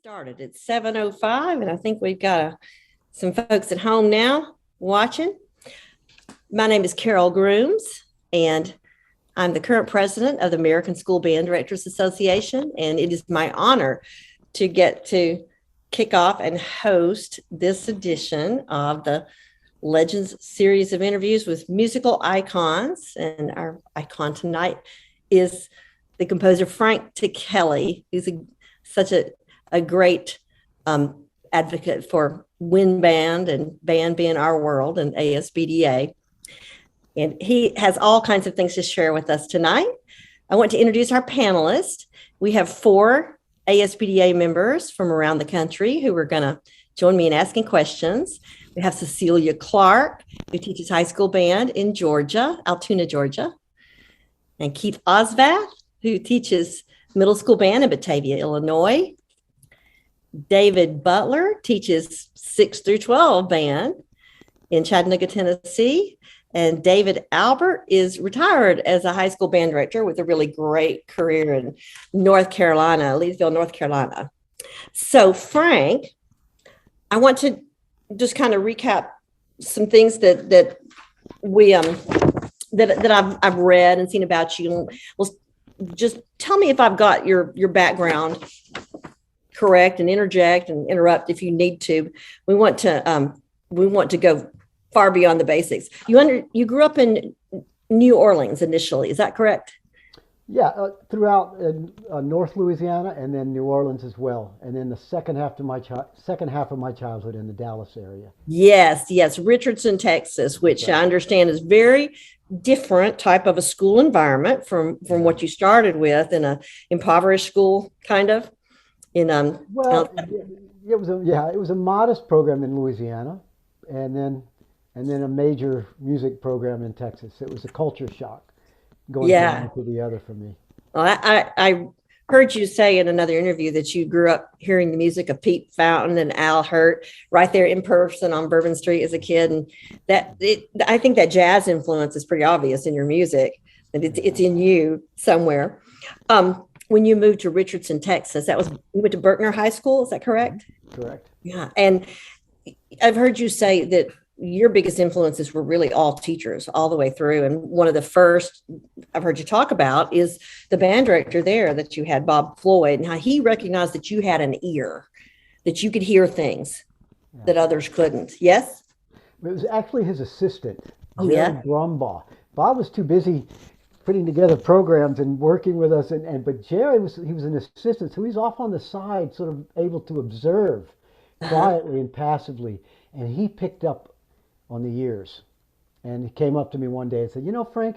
Started. It's 7:05, and I think we've got some folks at home now watching. My name is Carole Grooms, and I'm the current president of the American School Band Directors Association, and it is my honor to get to kick off and host this edition of the Legends series of interviews with musical icons. And our icon tonight is the composer Frank Ticheli, who's such a great advocate for wind band and band being our world and ASBDA. And he has all kinds of things to share with us tonight. I want to introduce our panelists. We have 4 ASBDA members from around the country who are going to join me in asking questions. We have Cecilia Clark, who teaches high school band in Georgia, Altoona, Georgia. And Keith Osvath, who teaches middle school band in Batavia, Illinois. David Butler teaches 6 through 12 band in Chattanooga, Tennessee. And David Albert is retired as a high school band director with a really great career in North Carolina, Leesville, North Carolina. So, Frank, I want to just kind of recap some things that I've read and seen about you. Well, just tell me if I've got your background correct, and interject and interrupt if you need to. We want to go far beyond the basics. You grew up in New Orleans initially, is that correct? Yeah, throughout North Louisiana and then New Orleans as well, and then the second half of my childhood in the Dallas area. Yes, Richardson, Texas, which right. I understand is very different type of a school environment from what you started with in a impoverished school, kind of. It was a modest program in Louisiana, and then a major music program in Texas. It was a culture shock going from one to the other for me. Well, I heard you say in another interview that you grew up hearing the music of Pete Fountain and Al Hirt right there in person on Bourbon Street as a kid, and I think that jazz influence is pretty obvious in your music, and it's in you somewhere. When you moved to Richardson, Texas, you went to Berkner High School, is that correct? Correct. Yeah, and I've heard you say that your biggest influences were really all teachers all the way through. And one of the first I've heard you talk about is the band director there that you had, Bob Floyd, and how he recognized that you had an ear, that you could hear things that others couldn't. Yes? It was actually his assistant, Jerry Brumbaugh. Bob was too busy putting together programs and working with us, but Jerry was an assistant, so he's off on the side, sort of able to observe quietly and passively, and he picked up on the ears, and he came up to me one day and said, Frank,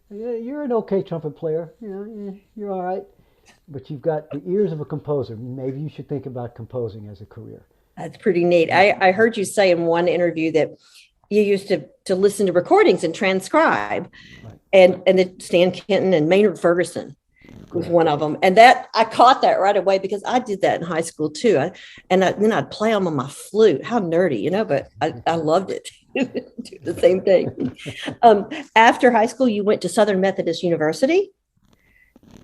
you're an okay trumpet player, you're all right, but you've got the ears of a composer. Maybe you should think about composing as a career. That's pretty neat. I heard you say in one interview that you used to listen to recordings and transcribe. Right. And then Stan Kenton and Maynard Ferguson was one of them. And that I caught that right away because I did that in high school too. Then I'd play them on my flute. How nerdy, but I loved it. Do the same thing. After high school, you went to Southern Methodist University.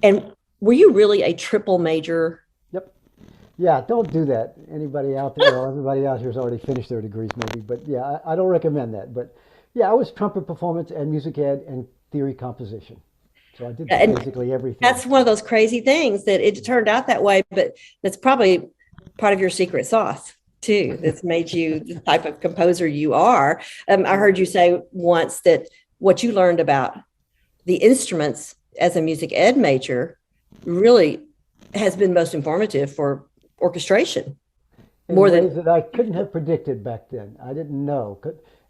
And were you really a triple major? Yep. Yeah, don't do that. Anybody out there, or everybody out here has already finished their degrees maybe. But yeah, I don't recommend that. But yeah, I was trumpet performance and music ed and theory composition. So I did basically everything. That's one of those crazy things that it turned out that way, but that's probably part of your secret sauce too. That's made you the type of composer you are. I heard you say once that what you learned about the instruments as a music ed major really has been most informative for orchestration. In ways that I couldn't have predicted back then. I didn't know.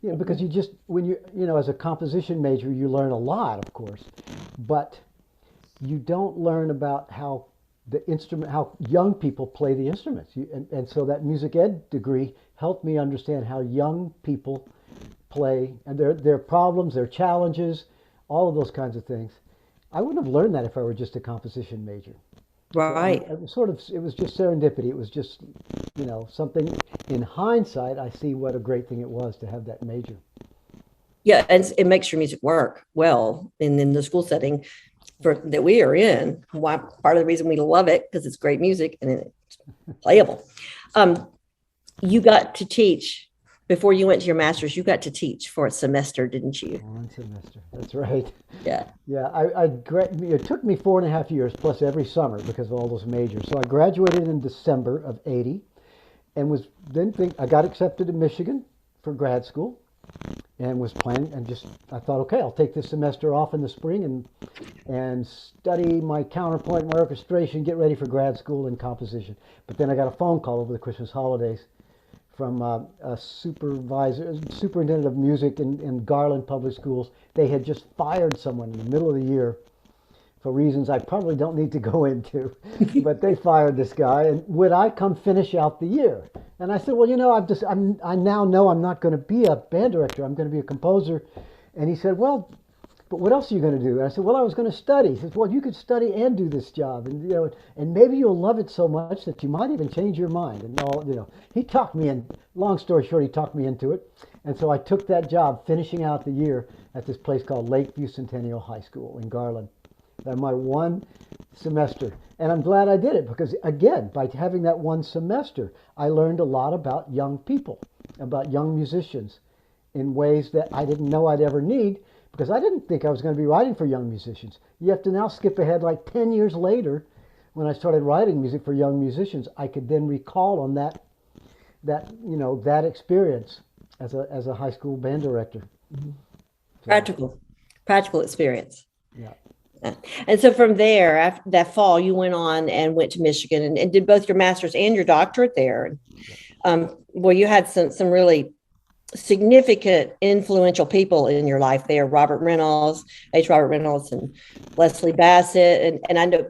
Because when you as a composition major, you learn a lot, of course, but you don't learn about how young people play the instruments. And so that music ed degree helped me understand how young people play and their problems, their challenges, all of those kinds of things. I wouldn't have learned that if I were just a composition major. Right. So it was just serendipity. It was just, something. In hindsight, I see what a great thing it was to have that major. Yeah, and it makes your music work well in the school setting that we are in. Why part of the reason we love it because it's great music and it's playable. You got to teach before you went to your master's. You got to teach for a semester, didn't you? One semester. That's right. Yeah. Yeah, it took me 4.5 years plus every summer because of all those majors. So I graduated in December of '80, and I got accepted to Michigan for grad school, and was planning and just I thought, okay, I'll take this semester off in the spring and study my counterpoint, my orchestration, get ready for grad school in composition. But then I got a phone call over the Christmas holidays from a superintendent of music in Garland Public Schools. They had just fired someone in the middle of the year for reasons I probably don't need to go into, but they fired this guy, and would I come finish out the year? And I said, well, I now know I'm not going to be a band director. I'm going to be a composer. And he said, well, but what else are you going to do? And I said, well, I was going to study. He says, well, you could study and do this job, and maybe you'll love it so much that you might even change your mind. And he talked me in. Long story short, he talked me into it, and so I took that job, finishing out the year at this place called Lakeview Centennial High School in Garland. That my one semester, and I'm glad I did it because, again, by having that one semester, I learned a lot about young people, about young musicians, in ways that I didn't know I'd ever need, because I didn't think I was going to be writing for young musicians. You have to now skip ahead like 10 years later, when I started writing music for young musicians. I could then recall on that experience as a high school band director. Mm-hmm. Practical experience. Yeah. And so from there, after that fall, you went on and went to Michigan and did both your master's and your doctorate there. Well, you had some really significant, influential people in your life there: Robert Reynolds, and Leslie Bassett, and I know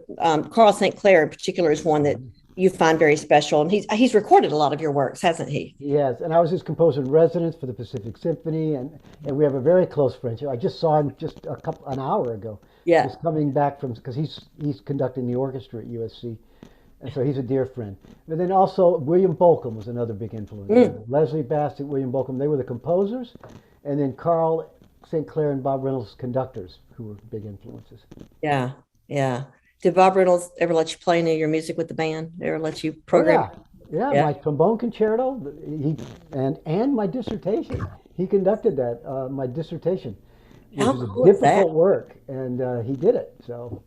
Carl St. Clair in particular is one that you find very special, and he's recorded a lot of your works, hasn't he? Yes, and I was his composer in residence for the Pacific Symphony, and we have a very close friendship. I just saw him just an hour ago. Yeah, he's coming back because he's conducting the orchestra at USC, and so he's a dear friend. But then also William Bolcom was another big influence. Leslie Bassett, William Bolcom, they were the composers, and then Carl St. Clair and Bob Reynolds, conductors, who were big influences. Yeah, yeah. Did Bob Reynolds ever let you play any of your music with the band? Ever let you program? Oh, yeah. My trombone concerto, and my dissertation. He conducted that, my dissertation. It was cool difficult work, and he did it. So,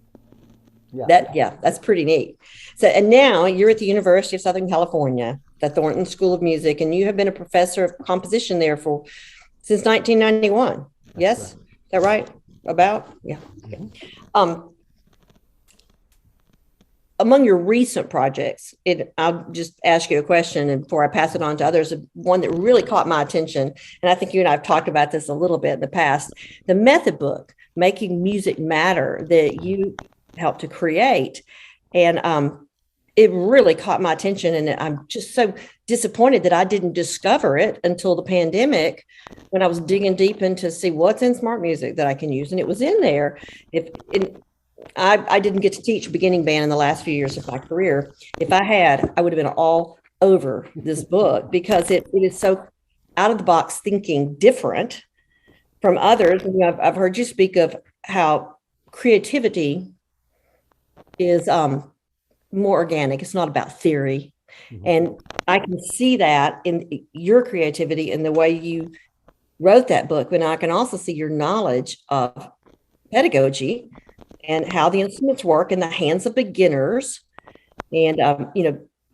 yeah. That's pretty neat. So, and now you're at the University of Southern California, the Thornton School of Music, and you have been a professor of composition there since 1991. Yes, right. Is that right? Yeah. Mm-hmm. Among your recent projects, I'll just ask you a question, and before I pass it on to others, one that really caught my attention, and I think you and I have talked about this a little bit in the past, the method book, Making Music Matter, that you helped to create. And it really caught my attention, and I'm just so disappointed that I didn't discover it until the pandemic, when I was digging deep into see what's in smart music that I can use, and it was in there. I didn't get to teach beginning band in the last few years of my career. If I had, I would have been all over this book, because it is so out of the box thinking, different from others. And I've heard you speak of how creativity is more organic. It's not about theory. Mm-hmm. And I can see that in your creativity and the way you wrote that book. But I can also see your knowledge of pedagogy and how the instruments work in the hands of beginners, and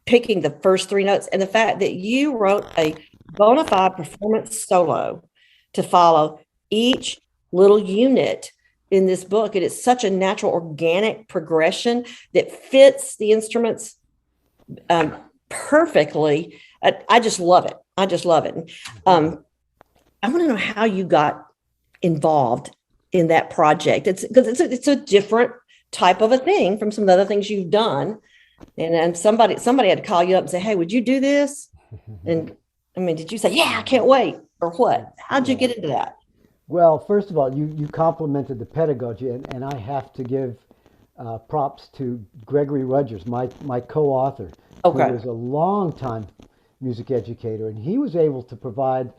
picking the first three notes, and the fact that you wrote a bona fide performance solo to follow each little unit in this book. It is such a natural, organic progression that fits the instruments perfectly. I just love it. I want to know how you got involved in that project. It's because it's a different type of a thing from some of the other things you've done. And somebody had to call you up and say, hey, would you do this? And I mean, did you say, yeah, I can't wait, or what? How'd you get into that? Well, first of all, you complimented the pedagogy, and I have to give props to Gregory Rogers, my co-author, who was a long-time music educator, and he was able to provide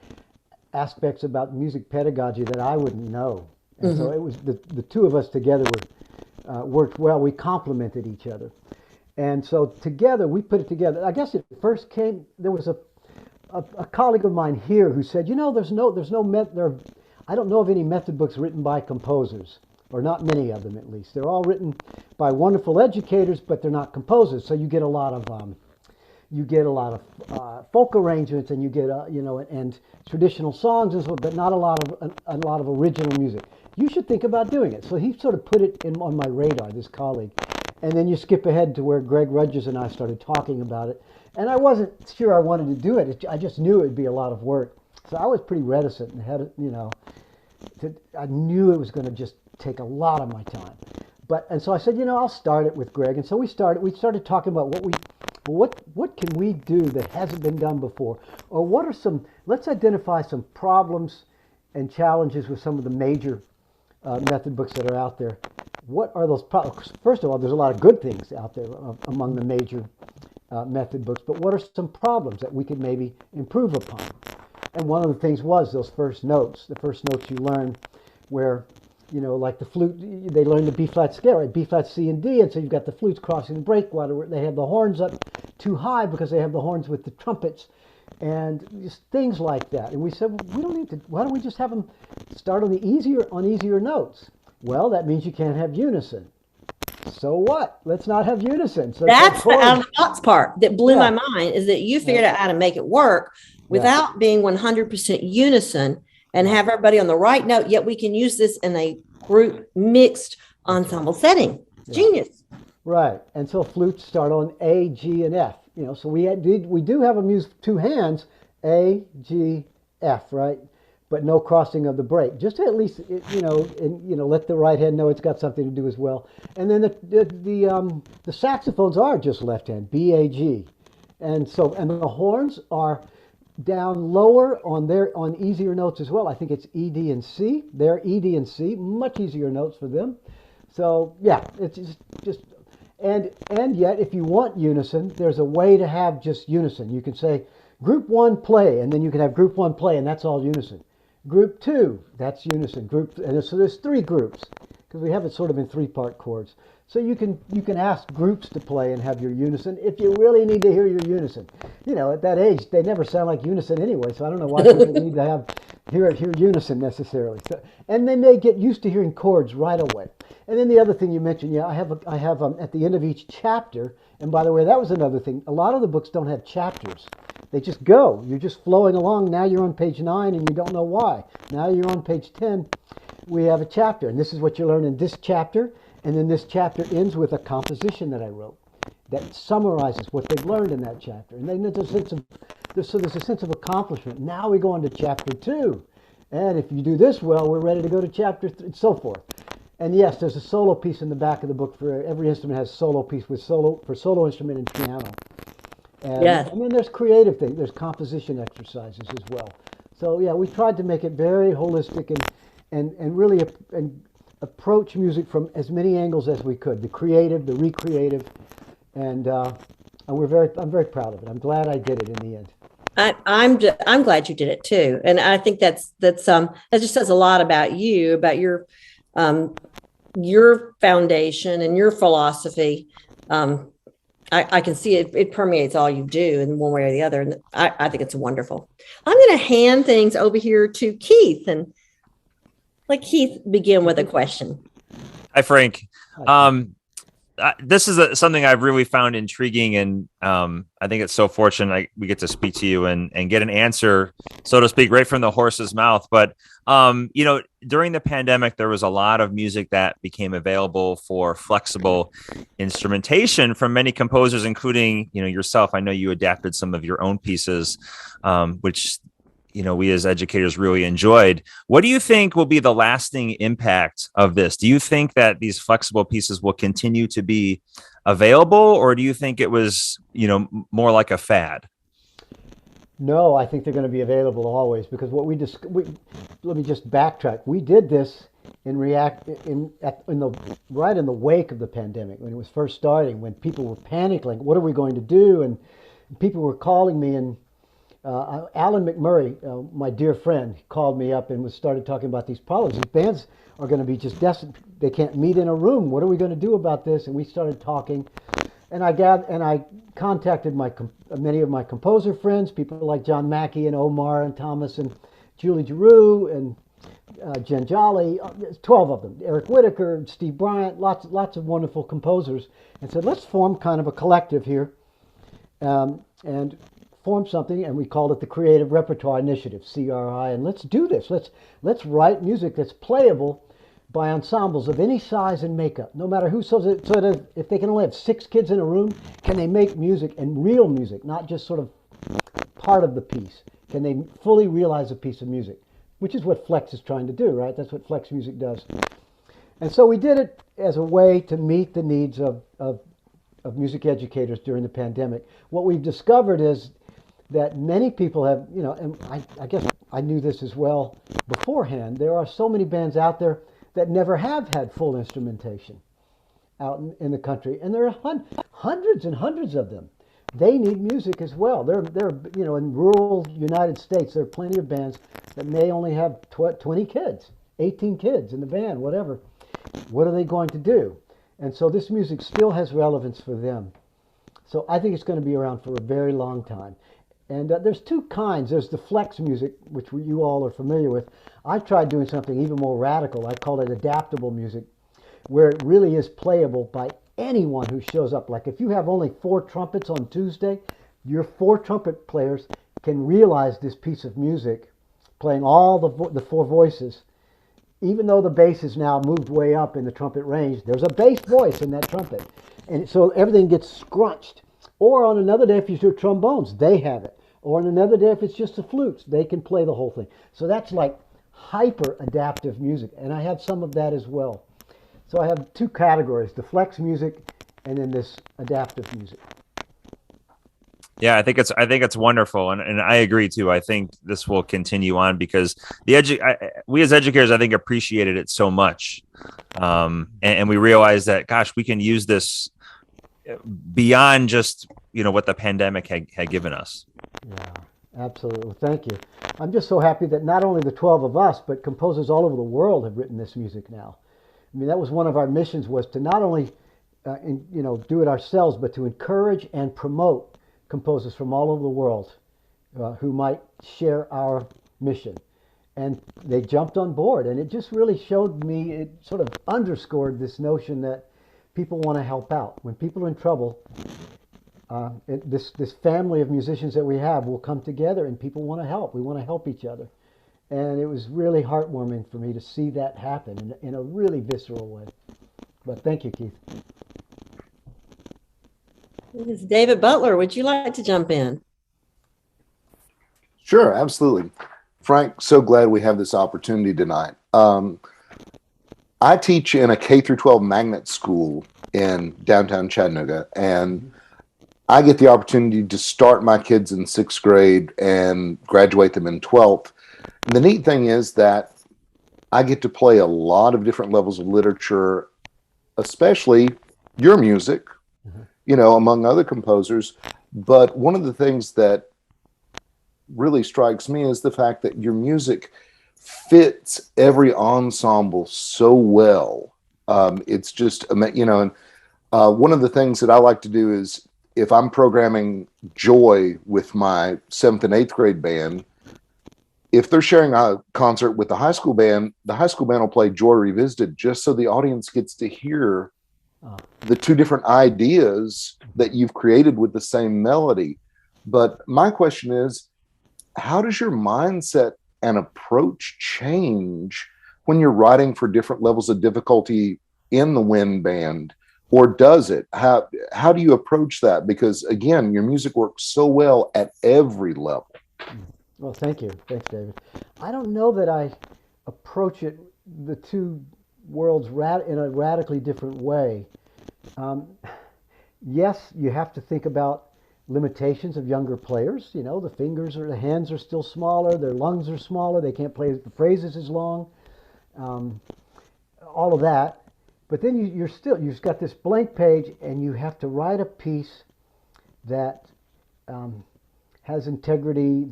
aspects about music pedagogy that I wouldn't know. And so it was the two of us together worked well. We complemented each other. And so together, we put it together. I guess it first came, there was a colleague of mine here who said, I don't know of any method books written by composers, or not many of them at least. They're all written by wonderful educators, but they're not composers. So you get a lot of folk arrangements, and you get and traditional songs as well, but not a lot of original music. You should think about doing it. So he sort of put it on my radar, this colleague. And then you skip ahead to where Greg Rudges and I started talking about it. And I wasn't sure I wanted to do it. I just knew it would be a lot of work. So I was pretty reticent and I knew it was going to just take a lot of my time. And so I said, I'll start it with Greg. And so we started talking about what can we do that hasn't been done before? Or let's identify some problems and challenges with some of the major method books that are out there. What are those problems? First of all, there's a lot of good things out there among the major method books, but what are some problems that we could maybe improve upon? And one of the things was those first notes, the first notes you learn where, like the flute, they learn the B-flat scale, right? B-flat, C, and D, and so you've got the flutes crossing the breakwater. They have the horns up too high because they have the horns with the trumpets, and just things like that. And we said, well, we don't need to, why don't we just have them start on easier notes? Well, that means you can't have unison. So what? Let's not have unison. So that's the out of the box part that blew my Yeah. mind, is that you figured out how to make it work without being 100% unison and have everybody on the right note, yet we can use this in a group mixed ensemble setting. Genius. Right. And so flutes start on A, G, and F. So we do have them use two hands, A, G, F, right? But no crossing of the break. Just to at least, let the right hand know it's got something to do as well. And then the saxophones are just left hand, B, A, G. And the horns are down lower on easier notes as well. I think it's E, D, and C. They're E, D, and C, much easier notes for them. So yeah, it's just and yet if you want unison, there's a way to have just unison. You can say group 1 play, and then you can have group 1 play, and that's all unison. Group 2, that's unison. And so there's 3 groups because we have it sort of in 3-part chords. So you can ask groups to play and have your unison if you really need to hear your unison. At that age, they never sound like unison anyway, so I don't know why people need to hear unison necessarily. So, and then they get used to hearing chords right away. And then the other thing you mentioned, I have at the end of each chapter, and by the way, that was another thing. A lot of the books don't have chapters. They just go. You're just flowing along. Now you're on page 9 and you don't know why. Now you're on page 10. We have a chapter, and this is what you learn in this chapter. And then this chapter ends with a composition that I wrote that summarizes what they've learned in that chapter. And then there's a sense of accomplishment. Now we go on to chapter 2. And if you do this well, we're ready to go to chapter 3, and so forth. And yes, there's a solo piece in the back of the book. For every instrument has a solo piece for solo instrument and piano. And then there's creative things. There's composition exercises as well. So yeah, we tried to make it very holistic and really approach music from as many angles as we could. The creative, the recreative, and I'm very proud of it. I'm glad I did it in the end. I'm glad you did it too, and I think that just says a lot about you, about your foundation and your philosophy. I can see it permeates all you do in one way or the other, and I think it's wonderful. I'm going to hand things over here to Keith and let Keith begin with a question. Hi, Frank. This is something I've really found intriguing, and I think it's so fortunate we get to speak to you and get an answer, so to speak, right from the horse's mouth. But, during the pandemic, there was a lot of music that became available for flexible instrumentation from many composers, including, yourself. I know you adapted some of your own pieces, which we as educators really enjoyed. What do you think will be the lasting impact of this? Do you think that these flexible pieces will continue to be available, or do you think it was, more like a fad? No, I think they're going to be available always, because let me just backtrack. We did this right in the wake of the pandemic, when it was first starting, when people were panicking, what are we going to do? And people were calling me, and Alan McMurray, my dear friend, called me up and started talking about these problems. These bands are going to be just desperate. They can't meet in a room. What are we going to do about this? And we started talking. And I contacted many of my composer friends, people like John Mackey and Omar and Thomas and Julie Giroux and Jen Jolly, 12 of them, Eric Whitaker, Steve Bryant, lots of wonderful composers, and said, let's form kind of a collective here, and form something, and we called it the Creative Repertoire Initiative, CRI, and let's do this. Let's write music that's playable by ensembles of any size and makeup, no matter who. So that if they can only have 6 kids in a room, can they make music, and real music, not just sort of part of the piece? Can they fully realize a piece of music? Which is what Flex is trying to do, right? That's what Flex Music does. And so we did it as a way to meet the needs of music educators during the pandemic. What we've discovered is that many people have, and I guess I knew this as well beforehand, there are so many bands out there that never have had full instrumentation out in the country. And there are hundreds and hundreds of them. They need music as well. They're in rural United States, there are plenty of bands that may only have 20 kids, 18 kids in the band, whatever. What are they going to do? And so this music still has relevance for them. So I think it's going to be around for a very long time. And there's 2 kinds. There's the flex music, which you all are familiar with. I tried doing something even more radical. I call it adaptable music, where it really is playable by anyone who shows up. Like if you have only 4 trumpets on Tuesday, your 4 trumpet players can realize this piece of music, playing all the 4 voices. Even though the bass is now moved way up in the trumpet range, there's a bass voice in that trumpet. And so everything gets scrunched. Or on another day, if you do trombones, they have it. Or on another day, if it's just the flutes, they can play the whole thing. So that's like hyper adaptive music. And I have some of that as well. So I have 2 categories, the flex music and then this adaptive music. Yeah, I think it's wonderful, and I agree too. I think this will continue on because we as educators, I think, appreciated it so much, and we realized that, gosh, we can use this beyond just what the pandemic had given us. Yeah, absolutely. Thank you. I'm just so happy that not only the 12 of us, but composers all over the world have written this music now. I mean, that was one of our missions, was to not only do it ourselves, but to encourage and promote composers from all over the world who might share our mission. And they jumped on board, and it just really showed me, it sort of underscored this notion that people want to help out. When people are in trouble, this family of musicians that we have will come together, and people want to help. We want to help each other. And it was really heartwarming for me to see that happen in a really visceral way. But thank you, Keith. This is David Butler. Would you like to jump in? Sure, absolutely. Frank, so glad we have this opportunity tonight. I teach in a K through 12 magnet school in downtown Chattanooga, and I get the opportunity to start my kids in 6th grade and graduate them in 12th. And the neat thing is that I get to play a lot of different levels of literature, especially your music, among other composers. But one of the things that really strikes me is the fact that your music fits every ensemble so well. It's just, and one of the things that I like to do is, if I'm programming Joy with my 7th and 8th grade band, if they're sharing a concert with the high school band will play Joy Revisited, just so the audience gets to hear the 2 different ideas that you've created with the same melody. But my question is, how does your mindset and approach change when you're writing for different levels of difficulty in the wind band? Or does it? How do you approach that? Because again, your music works so well at every level. Well, thank you. Thanks, David. I don't know that I approach it, the 2 worlds, in a radically different way. Yes, you have to think about limitations of younger players. The fingers or the hands are still smaller, their lungs are smaller, they can't play the phrases as long, all of that. But then you've got this blank page, and you have to write a piece that has integrity,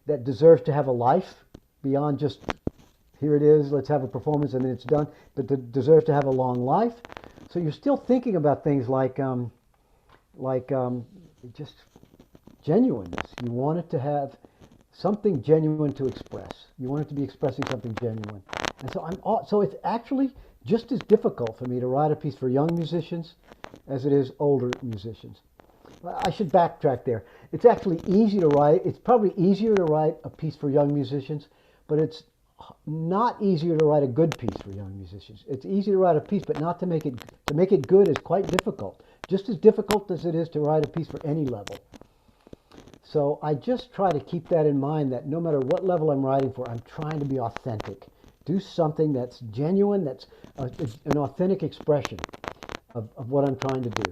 that deserves to have a life beyond just, here it is, let's have a performance and then it's done, but that deserves to have a long life. So you're still thinking about things like like just genuineness. You want it to have something genuine to express. You want it to be expressing something genuine. And so it's actually just as difficult for me to write a piece for young musicians as it is older musicians. I should backtrack there. It's actually easy to write. It's probably easier to write a piece for young musicians, but it's not easier to write a good piece for young musicians. It's easy to write a piece, but not to make it good is quite difficult. Just as difficult as it is to write a piece for any level. So I just try to keep that in mind, that no matter what level I'm writing for, I'm trying to be authentic. Do something that's genuine, that's an authentic expression of what I'm trying to do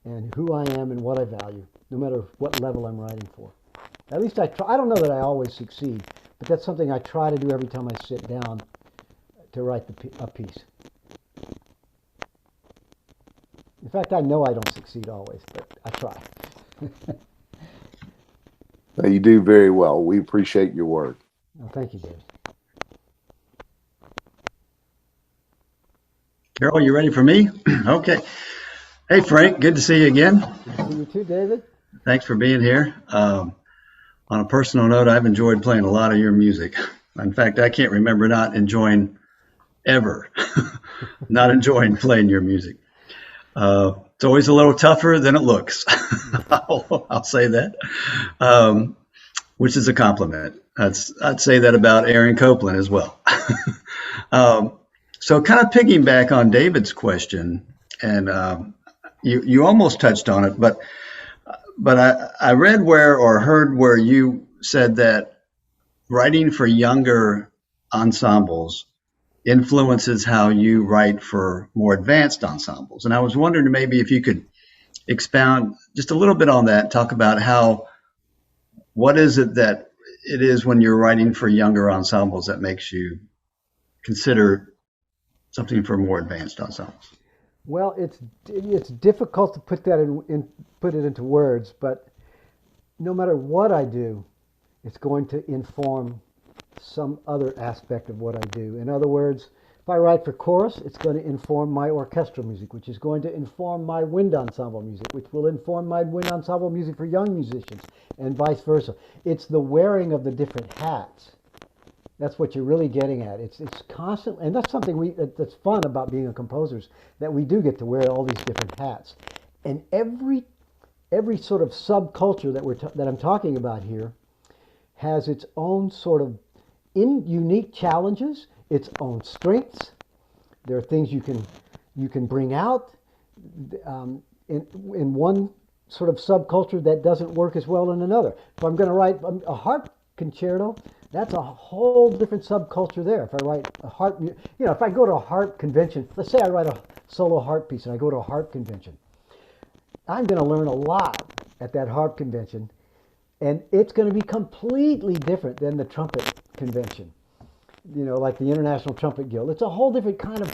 and who I am and what I value, no matter what level I'm writing for. At least I try. I don't know that I always succeed, but that's something I try to do every time I sit down to write a piece. In fact, I know I don't succeed always, but I try. You do very well. We appreciate your work. Well, thank you, Dave. Carole, you ready for me? Okay. Hey, Frank, good to see you again. Good to see you too, David. Thanks for being here. On a personal note, I've enjoyed playing a lot of your music. In fact, I can't remember not enjoying ever, not enjoying playing your music. It's always a little tougher than it looks. I'll say that, which is a compliment. I'd say that about Aaron Copland as well. So kind of piggyback on David's question, and you almost touched on it, but I read or heard where you said that writing for younger ensembles influences how you write for more advanced ensembles. And I was wondering maybe if you could expound just a little bit on that, talk about what is it that it is when you're writing for younger ensembles that makes you consider something for more advanced ensembles. Well, it's difficult to put that put it into words, but no matter what I do, it's going to inform some other aspect of what I do. In other words, if I write for chorus, it's going to inform my orchestral music, which is going to inform my wind ensemble music, which will inform my wind ensemble music for young musicians, and vice versa. It's the wearing of the different hats. That's what you're really getting at. It's constant, and that's something that's fun about being a composer, is that we do get to wear all these different hats. And every sort of subculture that I'm talking about here has its own sort of unique challenges, its own strengths. There are things you can bring out in one sort of subculture that doesn't work as well in another. If I'm going to write a harp concerto, that's a whole different subculture there. If I write a harp, if I go to a harp convention, let's say I write a solo harp piece and I go to a harp convention, I'm going to learn a lot at that harp convention, and it's going to be completely different than the trumpet convention, like the International Trumpet Guild. It's a whole different kind of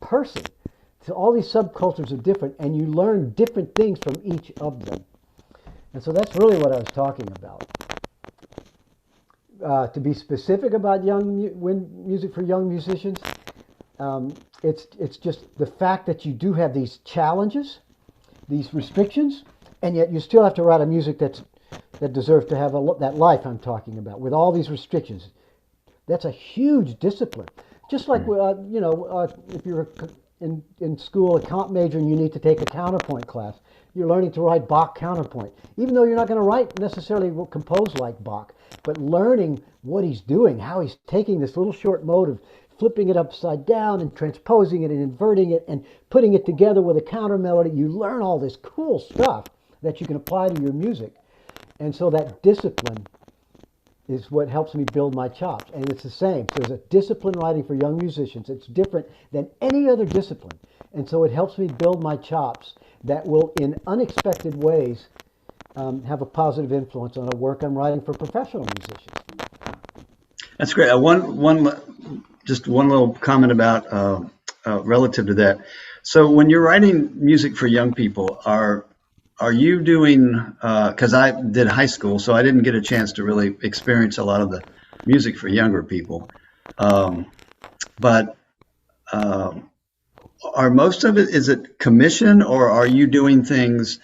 person. So all these subcultures are different, and you learn different things from each of them. And so that's really what I was talking about. To be specific about music for young musicians, it's just the fact that you do have these challenges, these restrictions, and yet you still have to write a music that deserves to have that life I'm talking about with all these restrictions. That's a huge discipline. Just like if you're in school, a comp major, and you need to take a counterpoint class, you're learning to write Bach counterpoint, even though you're not going to write necessarily compose like Bach, but learning what he's doing, how he's taking this little short motive, flipping it upside down and transposing it and inverting it and putting it together with a counter melody. You learn all this cool stuff that you can apply to your music. And so that discipline is what helps me build my chops. And it's the same. So there's a discipline writing for young musicians. It's different than any other discipline. And so it helps me build my chops that will, in unexpected ways, have a positive influence on a work I'm writing for professional musicians. That's great. Just one little comment about relative to that. So when you're writing music for young people, are you doing, because I did high school, so I didn't get a chance to really experience a lot of the music for younger people. But are most of it, is it commission, or are you doing things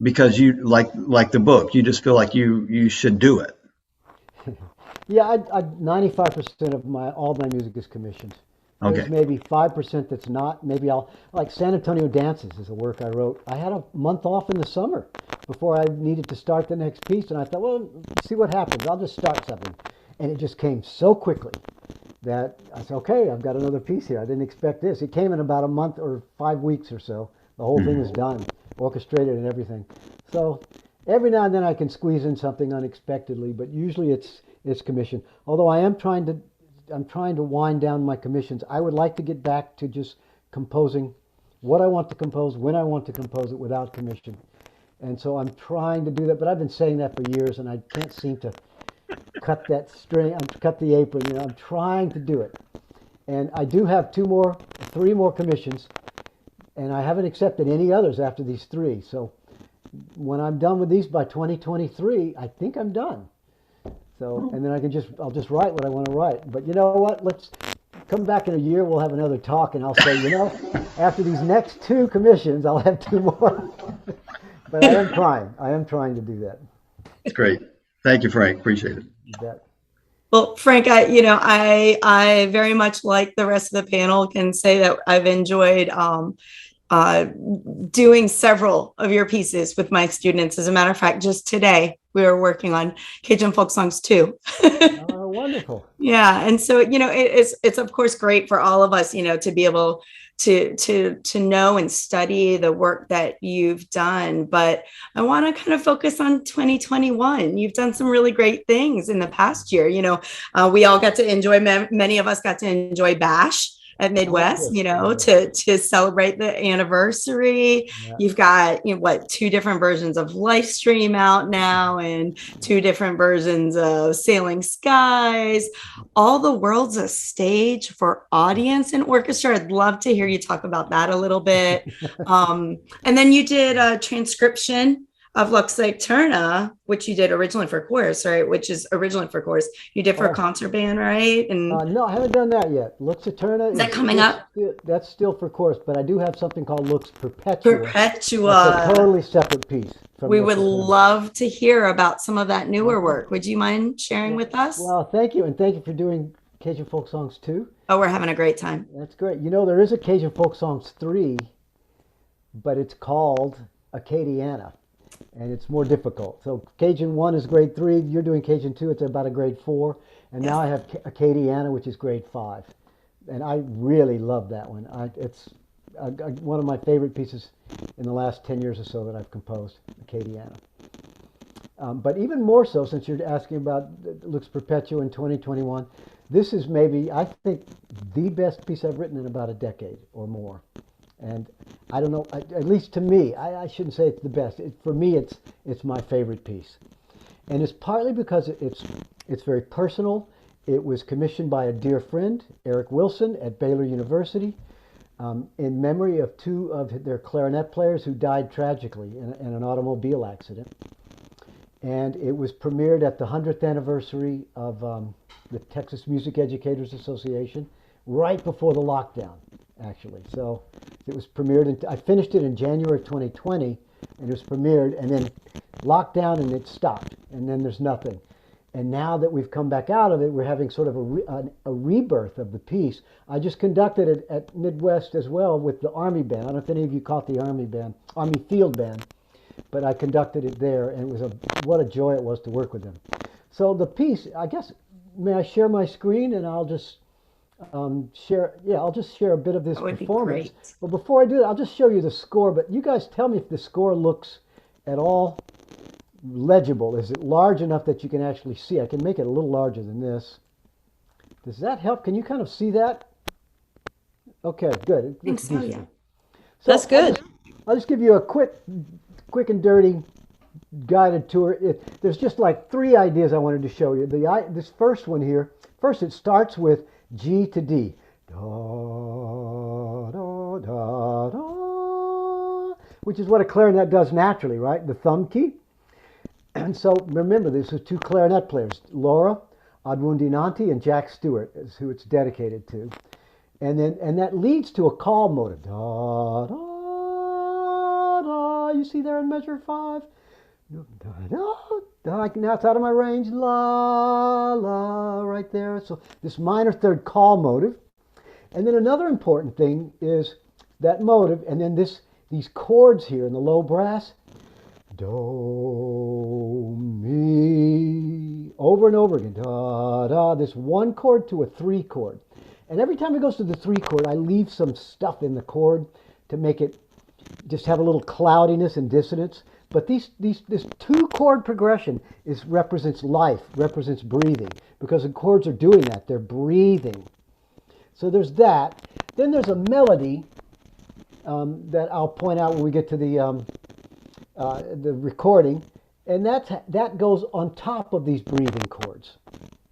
because you like the book, you just feel like you should do it. Yeah, 95% of all my music is commissioned. There's Okay. maybe 5% that's not. Maybe like San Antonio Dances is a work I wrote. I had a month off in the summer before I needed to start the next piece, and I thought, well, see what happens. I'll just start something. And it just came so quickly that I said, okay, I've got another piece here. I didn't expect this. It came in about a month or 5 weeks or so. The whole thing was done, orchestrated and everything. So every now and then I can squeeze in something unexpectedly, but usually it's commissioned. Although I'm trying to wind down my commissions. I would like to get back to just composing what I want to compose, when I want to compose it without commission. And so I'm trying to do that, but I've been saying that for years and I can't seem to cut that string, cut the apron. You know, I'm trying to do it. And I do have 3 more commissions, and I haven't accepted any others after these 3. So when I'm done with these by 2023, I think I'm done. So, and then I'll just write what I want to write. But you know what? Let's come back in a year. We'll have another talk, and I'll say, after these next 2 commissions, I'll have 2 more. But I am trying. I am trying to do that. That's great. Thank you, Frank. Appreciate it. You bet. Well, Frank, I very much like the rest of the panel can say that I've enjoyed doing several of your pieces with my students. As a matter of fact, just today we were working on Cajun folk songs too. Oh, wonderful. Yeah, and so it's of course great for all of us, to be able to know and study the work that you've done. But I want to kind of focus on 2021. You've done some really great things in the past year. We all got to enjoy. Many of us got to enjoy Bash at Midwest, to celebrate the anniversary. Yeah. You've got, 2 different versions of Livestream out now and 2 different versions of Sailing Skies. All the world's a stage for audience and orchestra. I'd love to hear you talk about that a little bit. And then you did a transcription of Lux Eterna, which you did originally for chorus, right? Which is originally for chorus. You did for a concert band, right? And no, I haven't done that yet. Lux Eterna is that coming up? That's still for chorus, but I do have something called Lux Perpetua. That's a totally separate piece. We would love to hear about some of that newer work. Would you mind sharing with us? Well, thank you, and thank you for doing Cajun Folk Songs 2. Oh, we're having a great time. That's great. There is a Cajun Folk Songs 3, but it's called Acadiana. And it's more difficult. So Cajun 1 is grade 3. You're doing Cajun 2. It's about a grade 4. And now I have Acadiana, which is grade 5. And I really love that one. It's one of my favorite pieces in the last 10 years or so that I've composed, Acadiana. But even more so, since you're asking about Lux Perpetua in 2021, this is maybe, I think, the best piece I've written in about a decade or more. And I don't know, at least to me, I shouldn't say it's the best. For me, it's my favorite piece. And it's partly because it's very personal. It was commissioned by a dear friend, Eric Wilson, at Baylor University, in memory of 2 of their clarinet players who died tragically in an automobile accident. And it was premiered at the 100th anniversary of the Texas Music Educators Association, right before the lockdown, actually. So it was premiered, I finished it in January 2020, and it was premiered, and then lockdown, and it stopped, and then there's nothing. And now that we've come back out of it, we're having sort of a rebirth of the piece. I just conducted it at Midwest as well with the Army Band. I don't know if any of you caught the Army Field Band, but I conducted it there, and it was what a joy it was to work with them. So the piece, I guess, may I share my screen, and I'll just I'll just share a bit of this performance. But before I do that, I'll just show you the score. But you guys tell me if the score looks at all legible. Is it large enough that you can actually see? I can make it a little larger than this. Does that help? Can you kind of see that? Okay, good. I think so, yeah. So that's good. I'll just give you a quick and dirty guided tour. There's just like 3 ideas I wanted to show you. This first one here, first it starts with G to D. Da, da, da, da, which is what a clarinet does naturally, right? The thumb key. And so remember, this is 2 clarinet players, Laura Adwundinanti and Jack Stewart, is who it's dedicated to. And that leads to a call motive. Da, da, da. You you see there in measure 5? No, now it's out of my range. La, la, right there. So this minor third call motive. And then another important thing is that motive, and then these chords here in the low brass. Do, mi, over and over again. Da, da, this 1 chord to a 3 chord. And every time it goes to the 3 chord, I leave some stuff in the chord to make it just have a little cloudiness and dissonance. But this 2 chord progression represents life, represents breathing, because the chords are doing that. They're breathing. So there's that. Then there's a melody that I'll point out when we get to the recording, and that goes on top of these breathing chords.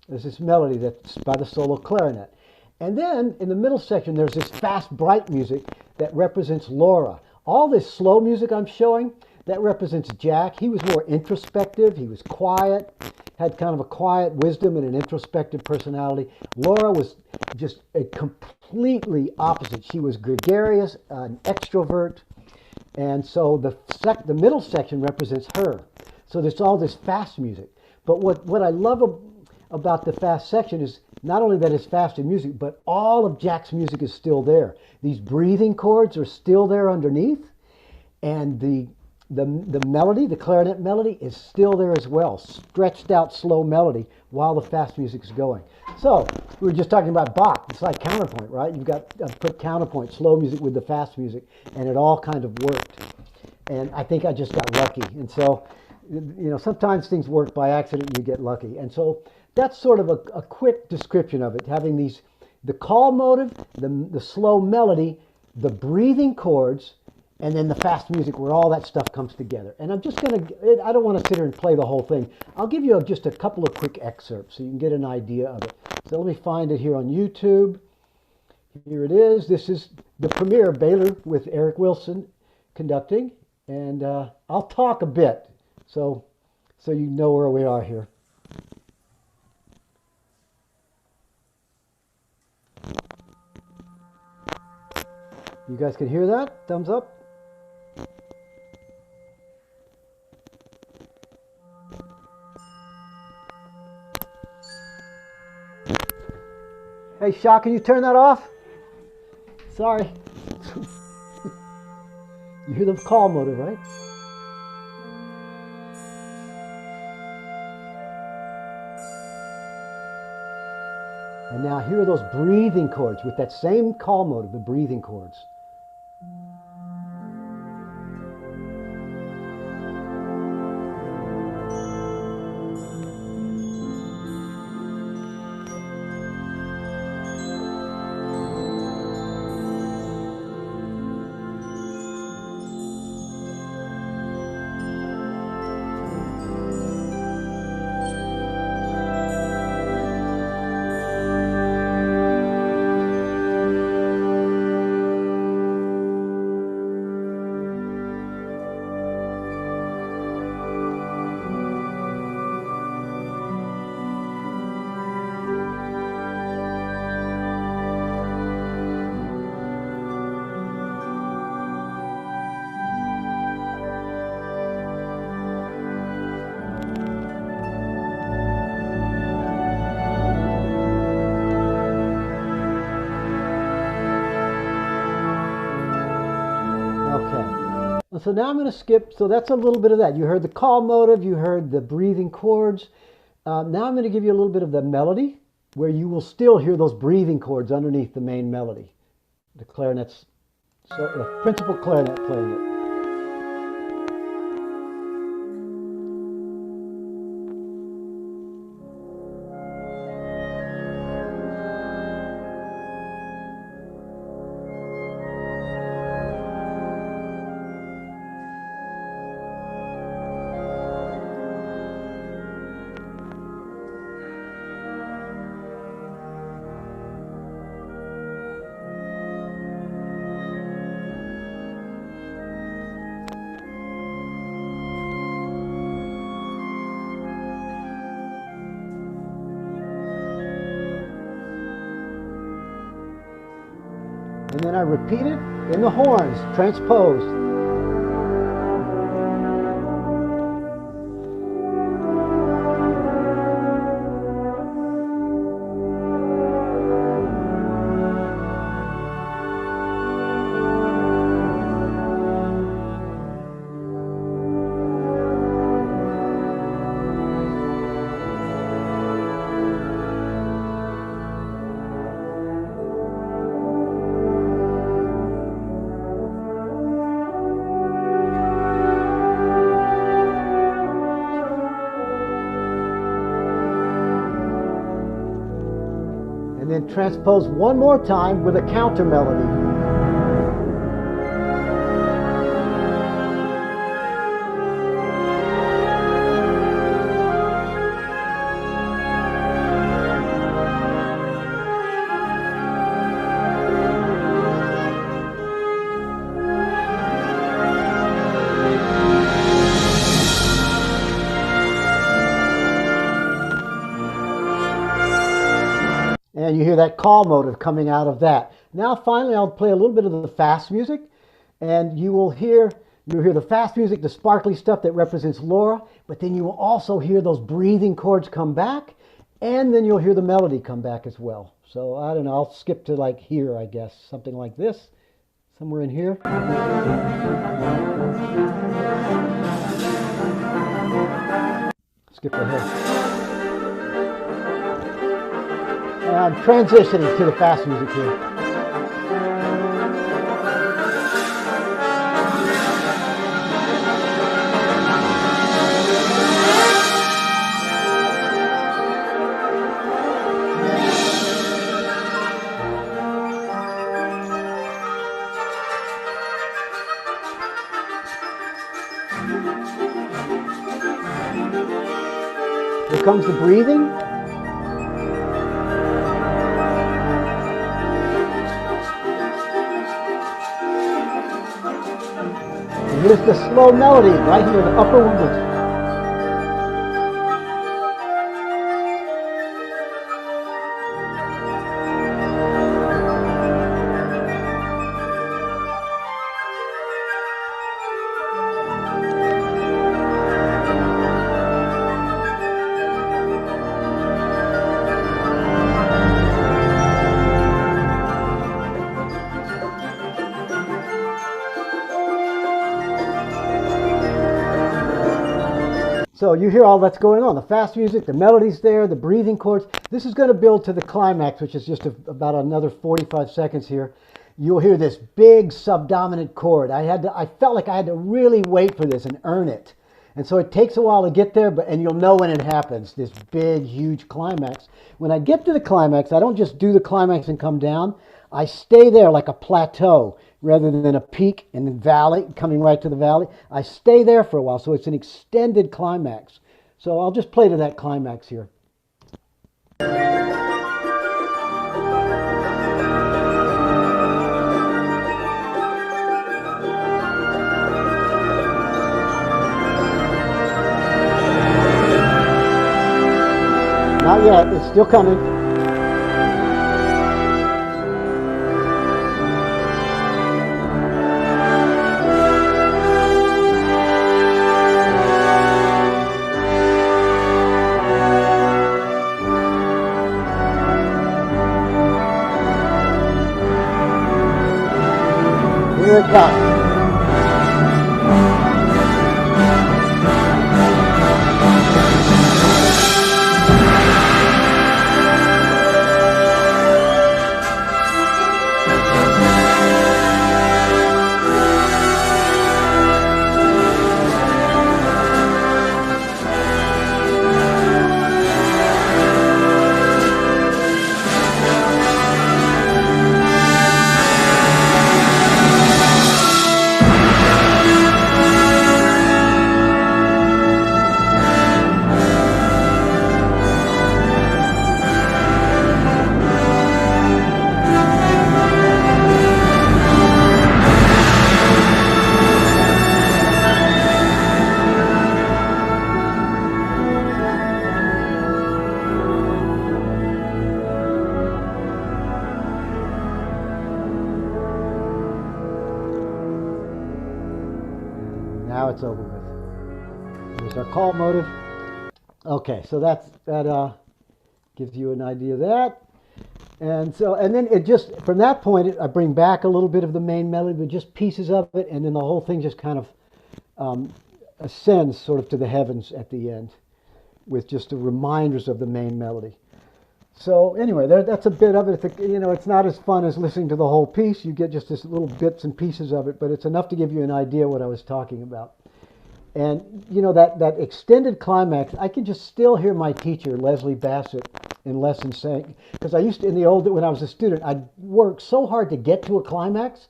There's this melody that's by the solo clarinet. And then in the middle section, there's this fast, bright music that represents Laura. All this slow music I'm showing, that represents Jack. He was more introspective. He was quiet, had kind of a quiet wisdom and an introspective personality. Laura was just a completely opposite. She was gregarious, an extrovert. And so the middle section represents her. So there's all this fast music. But what I love about the fast section is not only that it's fast in music, but all of Jack's music is still there. These breathing chords are still there underneath, and the melody, the clarinet melody, is still there as well. Stretched out slow melody while the fast music is going. So we were just talking about Bach. It's like counterpoint, right? You've got to put counterpoint, slow music with the fast music, and it all kind of worked. And I think I just got lucky. And so, sometimes things work by accident and you get lucky. And so that's sort of a quick description of it, having the call motive, the slow melody, the breathing chords, and then the fast music where all that stuff comes together. And I'm just going to, I don't want to sit here and play the whole thing. I'll give you just a couple of quick excerpts so you can get an idea of it. So let me find it here on YouTube. Here it is. This is the premiere, Baylor with Eric Wilson conducting. And I'll talk a bit so you know where we are here. You guys can hear that? Thumbs up? Hey, Shaw, can you turn that off? Sorry. You hear the call motive, right? And now here are those breathing chords with that same call motive, the breathing chords. So now I'm going to skip. So that's a little bit of that. You heard the call motive. You heard the breathing chords. Now I'm going to give you a little bit of the melody where you will still hear those breathing chords underneath the main melody. The clarinet's, so the principal clarinet playing it. And then I repeat it in the horns, transposed. then transpose one more time with a counter melody. And you hear that call motive coming out of that. Now finally I'll play a little bit of the fast music, and you'll hear the fast music, the sparkly stuff that represents Laura, but then you will also hear those breathing chords come back, and then you'll hear the melody come back as well. So I don't know, I'll skip to like here, I guess, something like this, somewhere in here. Skip ahead. I'm transitioning to the fast music here. Here comes the breathing. Here's the slow melody right here, the upper one. So you hear all that's going on, the fast music, the melody's there, the breathing chords. This is going to build to the climax, which is just about another 45 seconds here. You'll hear this big subdominant chord. I felt like I had to really wait for this and earn it. And so it takes a while to get there, and you'll know when it happens, this big, huge climax. When I get to the climax, I don't just do the climax and come down. I stay there like a plateau rather than a peak and then valley, coming right to the valley. I stay there for a while, so it's an extended climax. So I'll just play to that climax here. Not yet, it's still coming. Here it comes. Now it's over with. Here's our call motive. Okay, so that gives you an idea of that. And then it just, from that point, I bring back a little bit of the main melody, but just pieces of it, and then the whole thing just kind of ascends sort of to the heavens at the end with just the reminders of the main melody. So anyway, that's a bit of it. It's not as fun as listening to the whole piece. You get just this little bits and pieces of it, but it's enough to give you an idea what I was talking about. And you know that extended climax, I can just still hear my teacher, Leslie Bassett, in lessons saying, because I used to, in the old, when I was a student, I'd work so hard to get to a climax.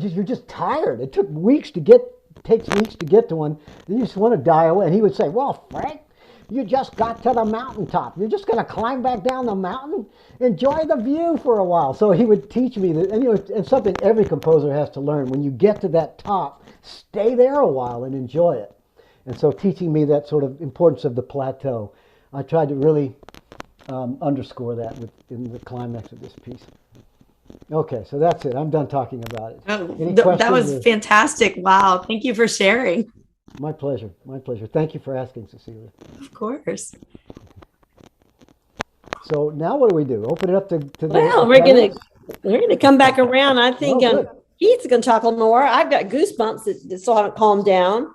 You're just tired. It takes weeks to get to one. Then you just want to die away. And he would say, well, Frank, you just got to the mountaintop. You're just going to climb back down the mountain. Enjoy the view for a while. So he would teach me that, and you know, it's something every composer has to learn. When you get to that top, stay there a while and enjoy it. And so teaching me that sort of importance of the plateau, I tried to really underscore that in the climax of this piece. Okay, so that's it. I'm done talking about it. That was fantastic. Wow. Thank you for sharing. My pleasure. My pleasure. Thank you for asking, Cecilia. Of course. So now what do we do? Open it up to the. Well, we're gonna come back around. I think good. Keith's gonna talk a little more. I've got goosebumps that still haven't calmed down.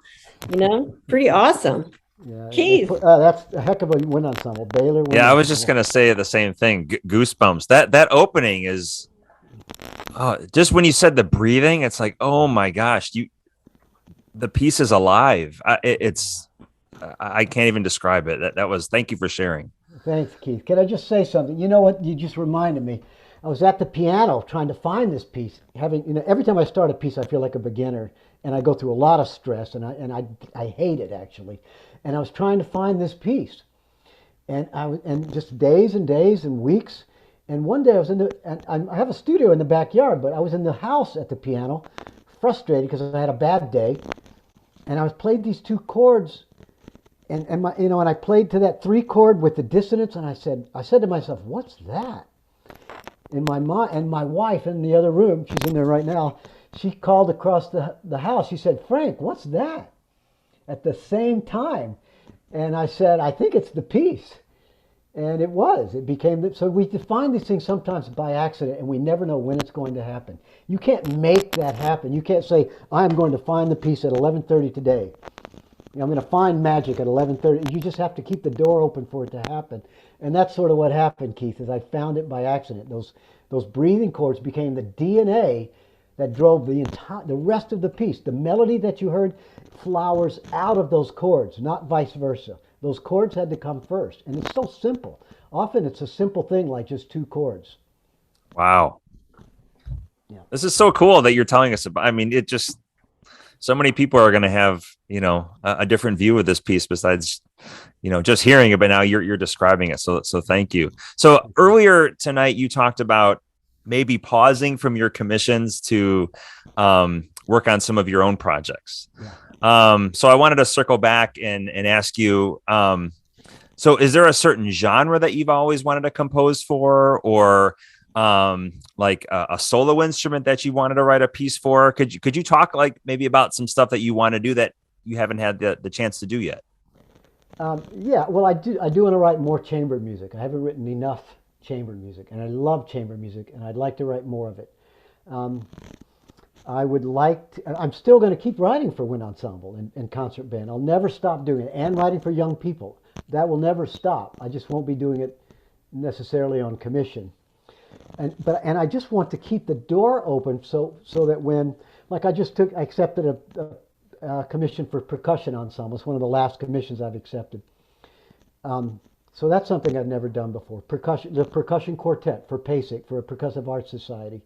You know, pretty awesome. Yeah, Keith. That's a heck of a wind ensemble. Baylor. Yeah, I was just gonna say the same thing. Goosebumps. That opening is, just when you said the breathing, it's like, oh my gosh, the piece is alive. I can't even describe it. That was. Thank you for sharing. Thanks, Keith. Can I just say something? You know what? You just reminded me. I was at the piano trying to find this piece. Every time I start a piece, I feel like a beginner, and I go through a lot of stress, and I hate it actually. And I was trying to find this piece, and just days and days and weeks. And one day I have a studio in the backyard, but I was in the house at the piano, frustrated because I had a bad day, and I was played these two chords. And I played to that 3 chord with the dissonance, and I said to myself, "What's that?" And my wife in the other room, she's in there right now. She called across the house. She said, "Frank, what's that?" At the same time, and I said, "I think it's the piece," and it was. It became so we define these things sometimes by accident, and we never know when it's going to happen. You can't make that happen. You can't say, "I'm going to find the piece at 11:30 today. I'm going to find magic at 11:30. You just have to keep the door open for it to happen. And that's sort of what happened, Keith, is I found it by accident. Those breathing chords became the DNA that drove the rest of the piece. The melody that you heard flowers out of those chords, not vice versa. Those chords had to come first. And it's so simple. Often it's a simple thing like just 2 chords. Wow. Yeah. This is so cool that you're telling us about. I mean, it just, so many people are going to have, a different view of this piece besides, just hearing it, but now you're describing it. So thank you. So earlier tonight, you talked about maybe pausing from your commissions to work on some of your own projects. Yeah. So I wanted to circle back and ask you, so is there a certain genre that you've always wanted to compose for, or like a solo instrument that you wanted to write a piece for? Could you talk like maybe about some stuff that you want to do that you haven't had the chance to do yet? Yeah, well, I do want to write more chamber music. I haven't written enough chamber music, and I love chamber music, and I'd like to write more of it. I would like to, I'm still going to keep writing for wind ensemble and concert band. I'll never stop doing it, and writing for young people. That will never stop. I just won't be doing it necessarily on commission. And I just want to keep the door open so that when, like I accepted a commission for percussion ensemble. It's one of the last commissions I've accepted. So that's something I've never done before. The percussion quartet for PASIC, for a Percussive Arts Society.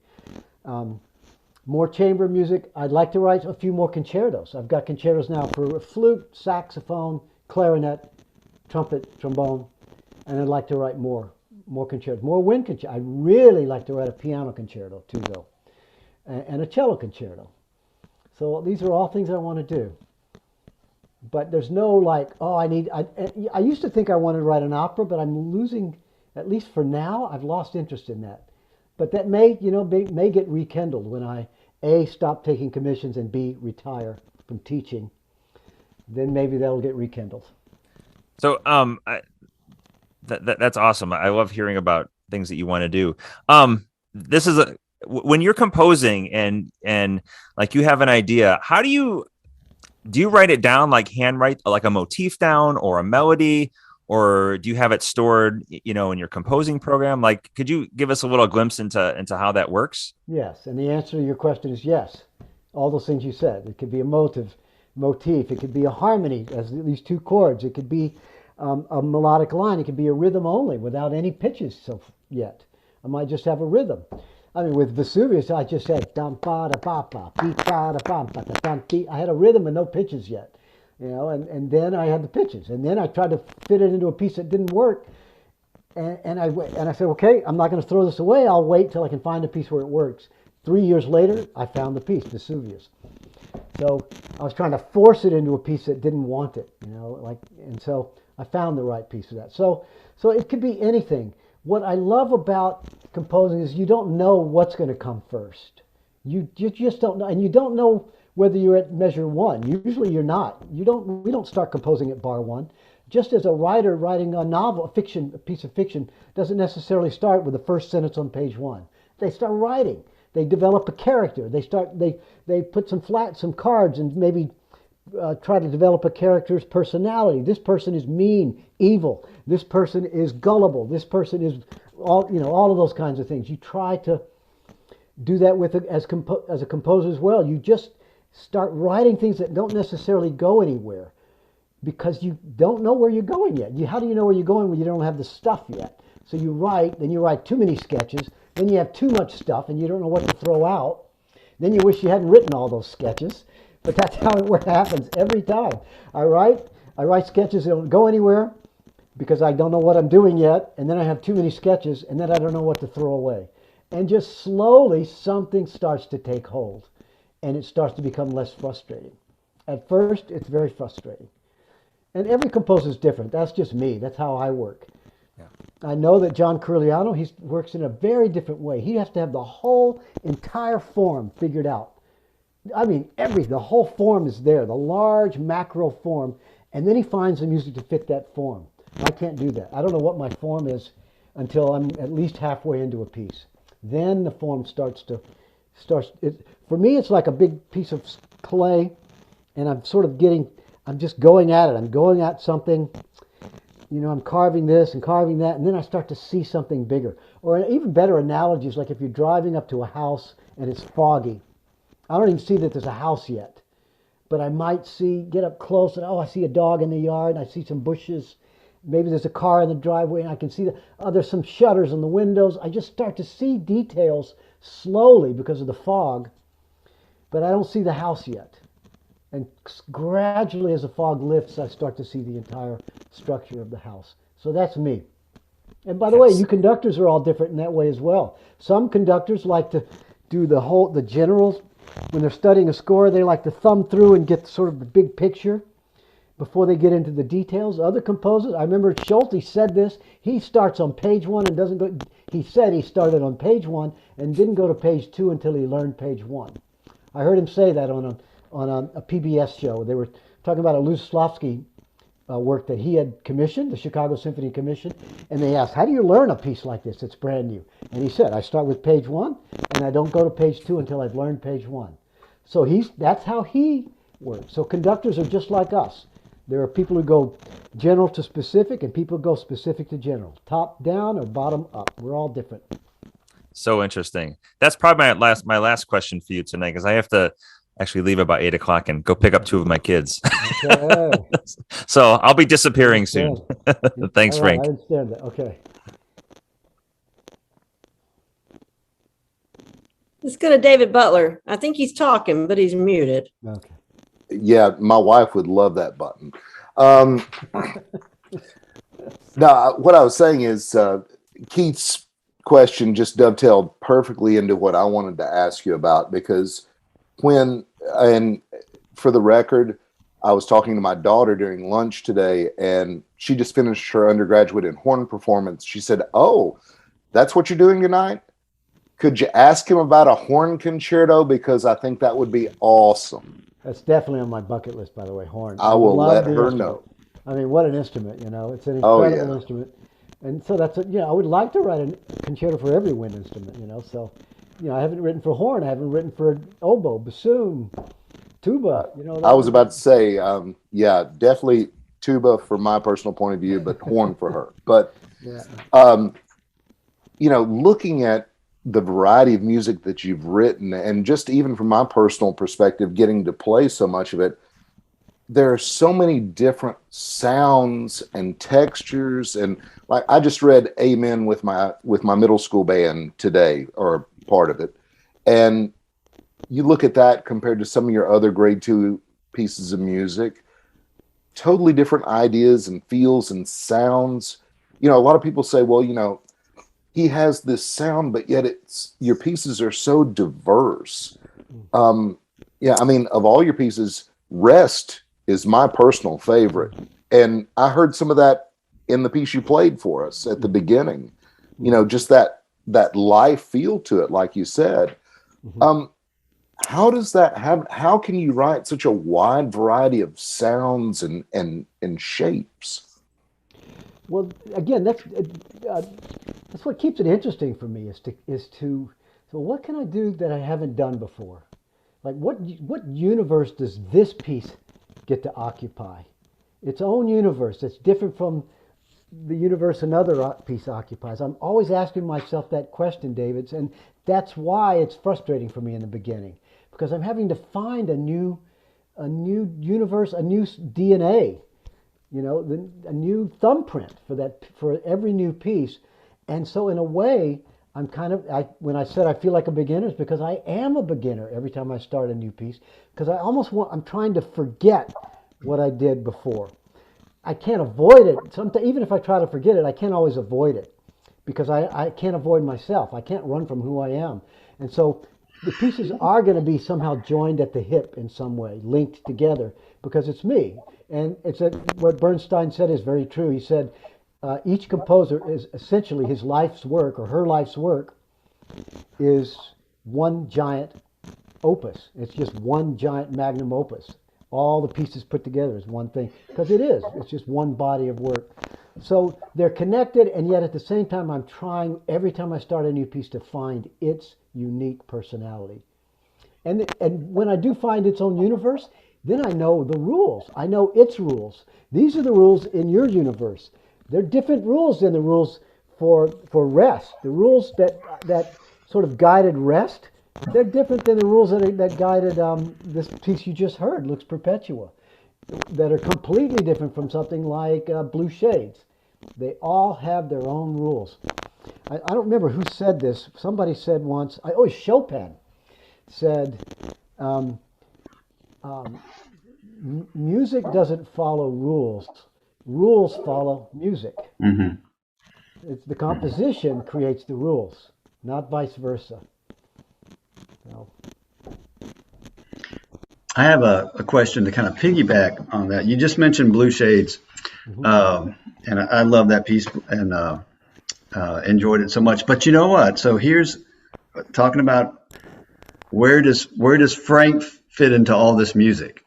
More chamber music. I'd like to write a few more concertos. I've got concertos now for flute, saxophone, clarinet, trumpet, trombone, and I'd like to write more concertos, more wind concertos. I'd really like to write a piano concerto too, though, and a cello concerto. So these are all things I want to do. But there's no like, I used to think I wanted to write an opera, but I'm losing, at least for now, I've lost interest in that. But that may get rekindled when I, A, stop taking commissions, and B, retire from teaching. Then maybe that'll get rekindled. So that's awesome. I love hearing about things that you want to do. This is when you're composing and like you have an idea, how do you write it down, like handwrite like a motif down or a melody, or do you have it stored, in your composing program? Like, could you give us a little glimpse into how that works? Yes, and the answer to your question is yes. All those things you said. It could be a motive. motif. It could be a harmony as these two chords. It could be a melodic line. It could be a rhythm only without any pitches yet. I might just have a rhythm. I mean, with Vesuvius, I just had dum ba da ba ba beep ba da bum ba da dum dee. I had a rhythm and no pitches yet, and then I had the pitches, and then I tried to fit it into a piece that didn't work, and I said, okay, I'm not going to throw this away. I'll wait till I can find a piece where it works. 3 years later, I found the piece, Vesuvius. So I was trying to force it into a piece that didn't want it, and so I found the right piece of that. So it could be anything. What I love about composing is you don't know what's going to come first. You just don't know, and you don't know whether you're at measure one. Usually you're not. We don't start composing at bar one. Just as a writer writing a novel, a piece of fiction, doesn't necessarily start with the first sentence on page one. They start writing. They develop a character. They put some cards and maybe try to develop a character's personality. This person is mean, evil. This person is gullible. This person is all of those kinds of things. You try to do that as a composer as well. You just start writing things that don't necessarily go anywhere because you don't know where you're going yet. How do you know where you're going when you don't have the stuff yet? So you write too many sketches, then you have too much stuff and you don't know what to throw out. Then you wish you hadn't written all those sketches. But that's how it happens every time. I write sketches that don't go anywhere because I don't know what I'm doing yet, and then I have too many sketches, and then I don't know what to throw away. And just slowly something starts to take hold, and it starts to become less frustrating. At first, it's very frustrating. And every composer is different. That's just me. That's how I work. Yeah. I know that John Curigliano, he works in a very different way. He has to have the whole entire form figured out. I mean, the whole form is there, the large macro form, and then he finds the music to fit that form. I can't do that. I don't know what my form is until I'm at least halfway into a piece. Then the form starts. For me, it's like a big piece of clay, and I'm just going at it. I'm going at something, I'm carving this and carving that, and then I start to see something bigger. Or an even better analogy is like if you're driving up to a house and it's foggy. I don't even see that there's a house yet, but I might get up close and, I see a dog in the yard, and I see some bushes. Maybe there's a car in the driveway, and I can see there's some shutters on the windows. I just start to see details slowly because of the fog, but I don't see the house yet. And gradually, as the fog lifts, I start to see the entire structure of the house. So that's me. And by the way, you conductors are all different in that way as well. Some conductors like to do the generals. When they're studying a score, they like to thumb through and get sort of the big picture before they get into the details. Other composers, I remember Schulte said this, he starts on page one and doesn't go, he said he started on page one and didn't go to page two until he learned page one. I heard him say that on a PBS show. They were talking about a Luslavsky work that he had commissioned, the Chicago Symphony Commission, and they asked, how do you learn a piece like this that's brand new? And he said, I start with page one, and I don't go to page two until I've learned page one. So that's how he works. So conductors are just like us. There are people who go general to specific, and people who go specific to general. Top down or bottom up. We're all different. So interesting. That's probably my last question for you tonight, because I have to actually leave about 8 o'clock and go pick up 2 of my kids. Okay. So I'll be disappearing soon. Thanks, right, Frank. I understand that. Okay. Let's go to David Butler. I think he's talking, but he's muted. Okay. Yeah, my wife would love that button. No, what I was saying is Keith's question just dovetailed perfectly into what I wanted to ask you about, because and for the record, I was talking to my daughter during lunch today, and she just finished her undergraduate in horn performance. She said, "Oh, that's what you're doing tonight? Could you ask him about a horn concerto? Because I think that would be awesome." That's definitely on my bucket list, by the way, horn. I will let the her instrument. know. I mean, what an instrument, It's an incredible yeah. instrument. And so I would like to write a concerto for every wind instrument, So, I haven't written for horn. I haven't written for oboe, bassoon, tuba, I was about to say, definitely tuba from my personal point of view, but horn for her. But, looking at the variety of music that you've written, and just even from my personal perspective, getting to play so much of it, there are so many different sounds and textures, and like I just read Amen with my middle school band today, or part of it, and you look at that compared to some of your other grade 2 pieces of music, totally different ideas and feels and sounds. A lot of people say, well, he has this sound, but yet your pieces are so diverse. Yeah, I mean, of all your pieces, Rest is my personal favorite. And I heard some of that in the piece you played for us at the beginning. Just that life feel to it, like you said. How does that how can you write such a wide variety of sounds and shapes? Well, again, that's what keeps it interesting for me so what can I do that I haven't done before? Like what universe does this piece get to occupy? Its own universe that's different from the universe another piece occupies. I'm always asking myself that question, David, and that's why it's frustrating for me in the beginning, because I'm having to find a new universe, a new DNA, a new thumbprint for every new piece. And so in a way, I'm when I said I feel like a beginner, it's because I am a beginner every time I start a new piece, because I'm trying to forget what I did before. I can't avoid it. Sometimes, even if I try to forget it, I can't always avoid it, because I can't avoid myself. I can't run from who I am. And so the pieces are going to be somehow joined at the hip in some way, linked together, because it's me. And what Bernstein said is very true. He said each composer is essentially his life's work, or her life's work, is one giant opus. It's just one giant magnum opus. All the pieces put together is one thing, because it's just one body of work. So they're connected, and yet at the same time, I'm trying every time I start a new piece to find its unique personality. And when I do find its own universe, then I know the rules. I know its rules. These are the rules in your universe. They're different rules than the rules for Rest. The rules that sort of guided Rest, they're different than the rules that guided this piece you just heard, Lux Perpetua, that are completely different from something like Blue Shades. They all have their own rules. I don't remember who said this. Somebody said once, Chopin said, music doesn't follow rules. Rules follow music. Mm-hmm. It's the composition creates the rules, not vice versa. So. I have a question to kind of piggyback on that. You just mentioned Blue Shades, and I love that piece and enjoyed it so much. But you know what? So here's talking about where does Frank fit into all this music?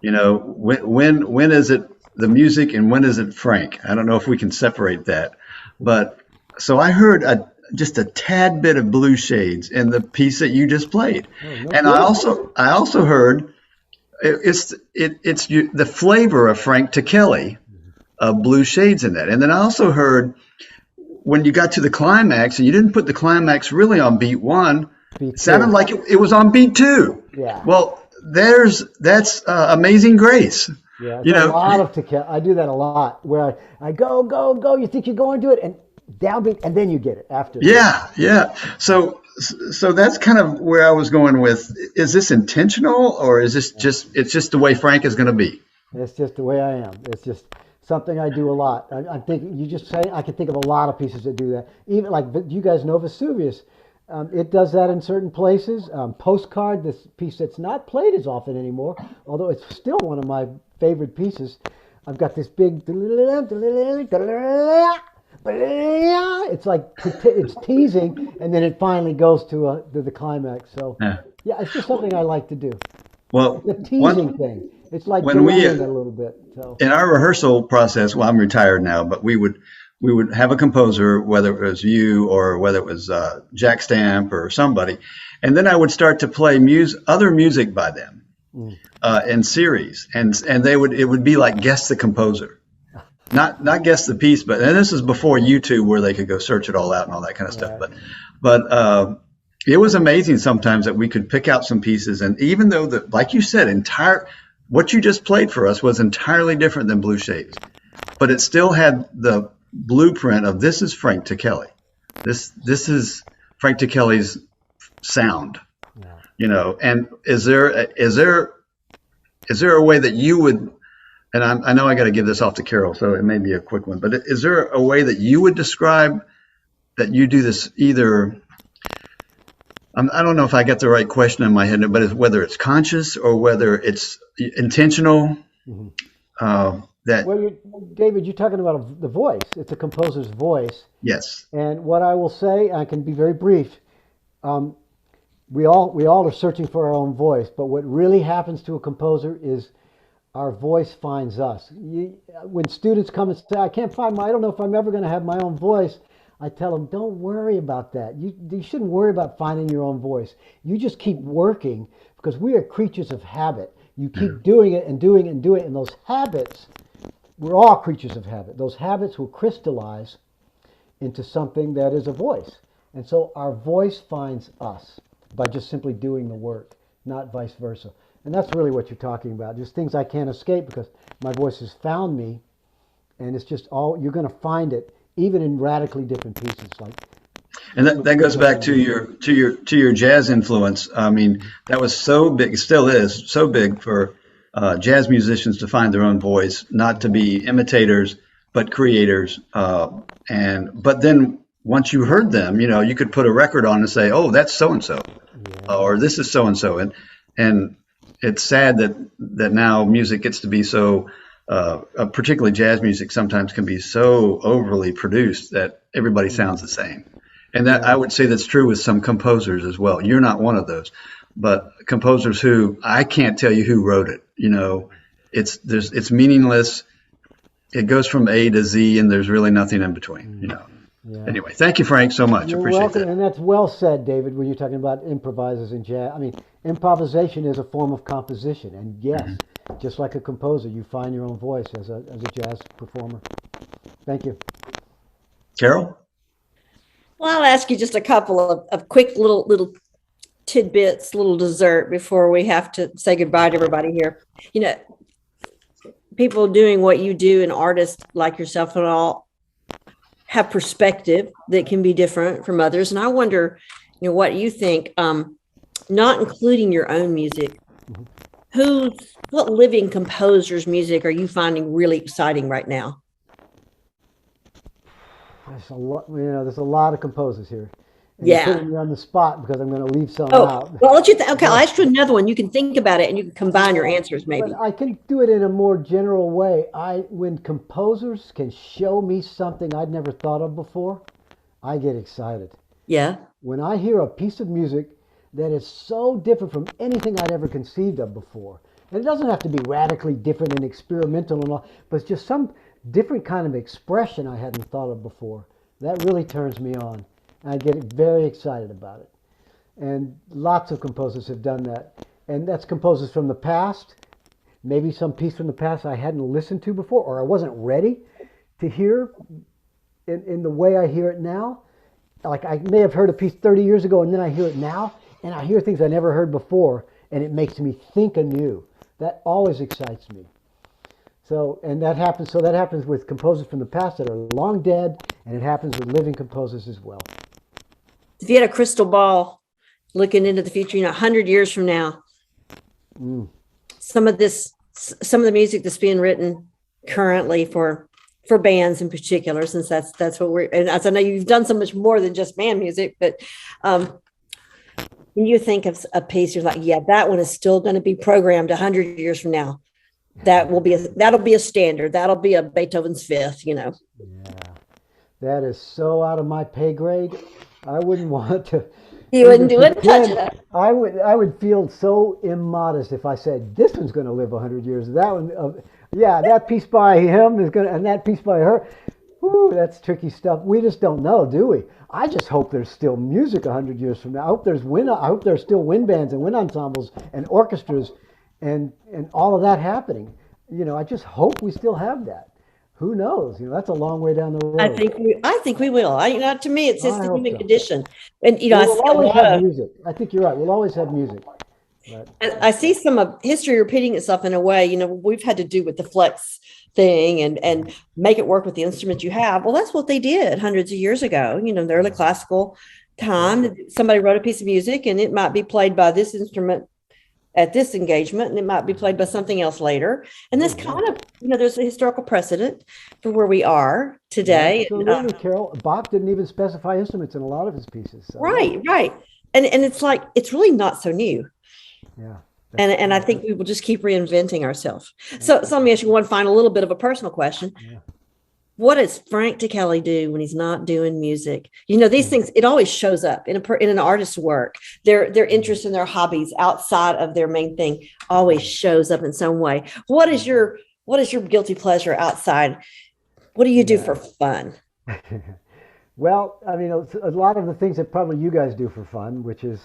When is it the music and when is it Frank? I don't know if we can separate that. But so I heard just a tad bit of Blue Shades in the piece that you just played, and I also heard it's the flavor of Frank Ticheli of Blue Shades in that, and then I also heard when you got to the climax and you didn't put the climax really on beat 1, it sounded like it was on beat 2. Yeah. Well, that's Amazing Grace. Yeah, a lot of Ticheli. I do that a lot, where I go. You think you're going to it, and downbeat, and then you get it after. Yeah. So that's kind of where I was going with. Is this intentional, or is this just the way Frank is going to be? It's just the way I am. It's just something I do a lot. I think you just say I can think of a lot of pieces that do that. Even like you guys know Vesuvius. It does that in certain places. Postcard, this piece that's not played as often anymore, although it's still one of my favorite pieces. I've got this big, it's like it's teasing, and then it finally goes to the climax. So yeah, it's just something I like to do. Well, the teasing thing. It's like when we a little bit. So in our rehearsal process, well, I'm retired now, but we would have a composer, whether it was you or whether it was Jack Stamp or somebody, and then I would start to play other music by them in series, and it would be like guess the composer, not guess the piece, and this is before YouTube where they could go search it all out and all that kind of stuff. But it was amazing sometimes that we could pick out some pieces, and even though like you said, what you just played for us was entirely different than Blue Shades, but it still had the blueprint of this is Frank Ticheli. This is Frank Ticheli's sound, you know. And is there a way that you would, and I know I got to give this off to Carole, so it may be a quick one, but is there a way that you would describe that you do this either? I don't know if I got the right question in my head, but whether it's conscious or whether it's intentional. Well, David, you're talking about the voice. It's a composer's voice. Yes. And what I will say, I can be very brief. We all are searching for our own voice, but what really happens to a composer is our voice finds us. When students come and say, I don't know if I'm ever going to have my own voice, I tell them, don't worry about that. You shouldn't worry about finding your own voice. You just keep working, because we are creatures of habit. You keep doing it and doing it and doing it, and those habits, we're all creatures of habit. Those habits will crystallize into something that is a voice. And so our voice finds us by just simply doing the work, not vice versa. And that's really what you're talking about. Just things I can't escape because my voice has found me, and it's just you're going to find it even in radically different pieces. And that goes back to your jazz influence. I mean, that was so big, still is so big for jazz musicians to find their own voice, not to be imitators, but creators. But then once you heard them, you know, you could put a record on and say, oh, that's so-and-so, or this is so-and-so. And it's sad that now music gets to be so, particularly jazz music sometimes can be so overly produced that everybody sounds the same. And that I would say that's true with some composers as well. You're not one of those, but composers who I can't tell you who wrote it. You know, it's meaningless. It goes from A to Z, and there's really nothing in between. You know. Yeah. Anyway, thank you, Frank, so much. You're Appreciate welcome. that. And that's well said, David, when you're talking about improvisers in jazz. I mean, improvisation is a form of composition, and yes, just like a composer, you find your own voice as a jazz performer. Thank you, Carole. Well, I'll ask you just a couple of quick little tidbits, little dessert before we have to say goodbye to everybody here. You know, people doing what you do, and artists like yourself and all, have perspective that can be different from others. And I wonder, you know, what you think, not including your own music, what living composer's music are you finding really exciting right now? There's a lot, there's a lot of composers here. And Yeah. You're putting me on the spot because I'm going to leave some Oh, out. well, I'll let you okay, I'll ask you another one. You can think about it and you can combine your answers maybe. But I can do it in a more general way. When composers can show me something I'd never thought of before, I get excited. Yeah. When I hear a piece of music that is so different from anything I'd ever conceived of before, and it doesn't have to be radically different and experimental and all, but it's just some different kind of expression I hadn't thought of before, that really turns me on. I get very excited about it. And lots of composers have done that. And that's composers from the past, maybe some piece from the past I hadn't listened to before, or I wasn't ready to hear in the way I hear it now. Like I may have heard a piece 30 years ago, and then I hear it now, and I hear things I never heard before, and it makes me think anew. That always excites me. So that happens with composers from the past that are long dead, and it happens with living composers as well. If you had a crystal ball looking into the future, 100 years from now, some of the music that's being written currently for bands in particular, since that's what and as I know you've done so much more than just band music, but when you think of a piece, you're like, yeah, that one is still going to be programmed 100 years from now. That'll be a standard. That'll be a Beethoven's Fifth, Yeah, that is so out of my pay grade. I wouldn't want to. You wouldn't touch it. I would feel so immodest if I said this one's going to live 100 years. That one, that piece by him is going to, and that piece by her. Whoo, that's tricky stuff. We just don't know, do we? I just hope there's still music 100 years from now. I hope there's still wind bands and wind ensembles and orchestras. And all of that happening, I just hope we still have that. Who knows? That's a long way down the road. I think we will. To me, it's just the human condition. And we'll always have music. I think you're right. We'll always have music. Right. I see some of history repeating itself in a way. We've had to do with the flex thing and make it work with the instruments you have. Well, that's what they did hundreds of years ago. The early classical time, somebody wrote a piece of music and it might be played by this instrument at this engagement, and it might be played by something else later. And this kind of, there's a historical precedent for where we are today. Absolutely, Carole. Bach didn't even specify instruments in a lot of his pieces. So. Right. And it's like, it's really not so new. Yeah. And I think we will just keep reinventing ourselves. So let me ask you one final little bit of a personal question. Yeah. What does Frank Ticheli do when he's not doing music? These things, it always shows up in an artist's work. Their interest in their hobbies outside of their main thing always shows up in some way. What is your guilty pleasure outside? What do you do for fun? Well, I mean, a lot of the things that probably you guys do for fun, which is,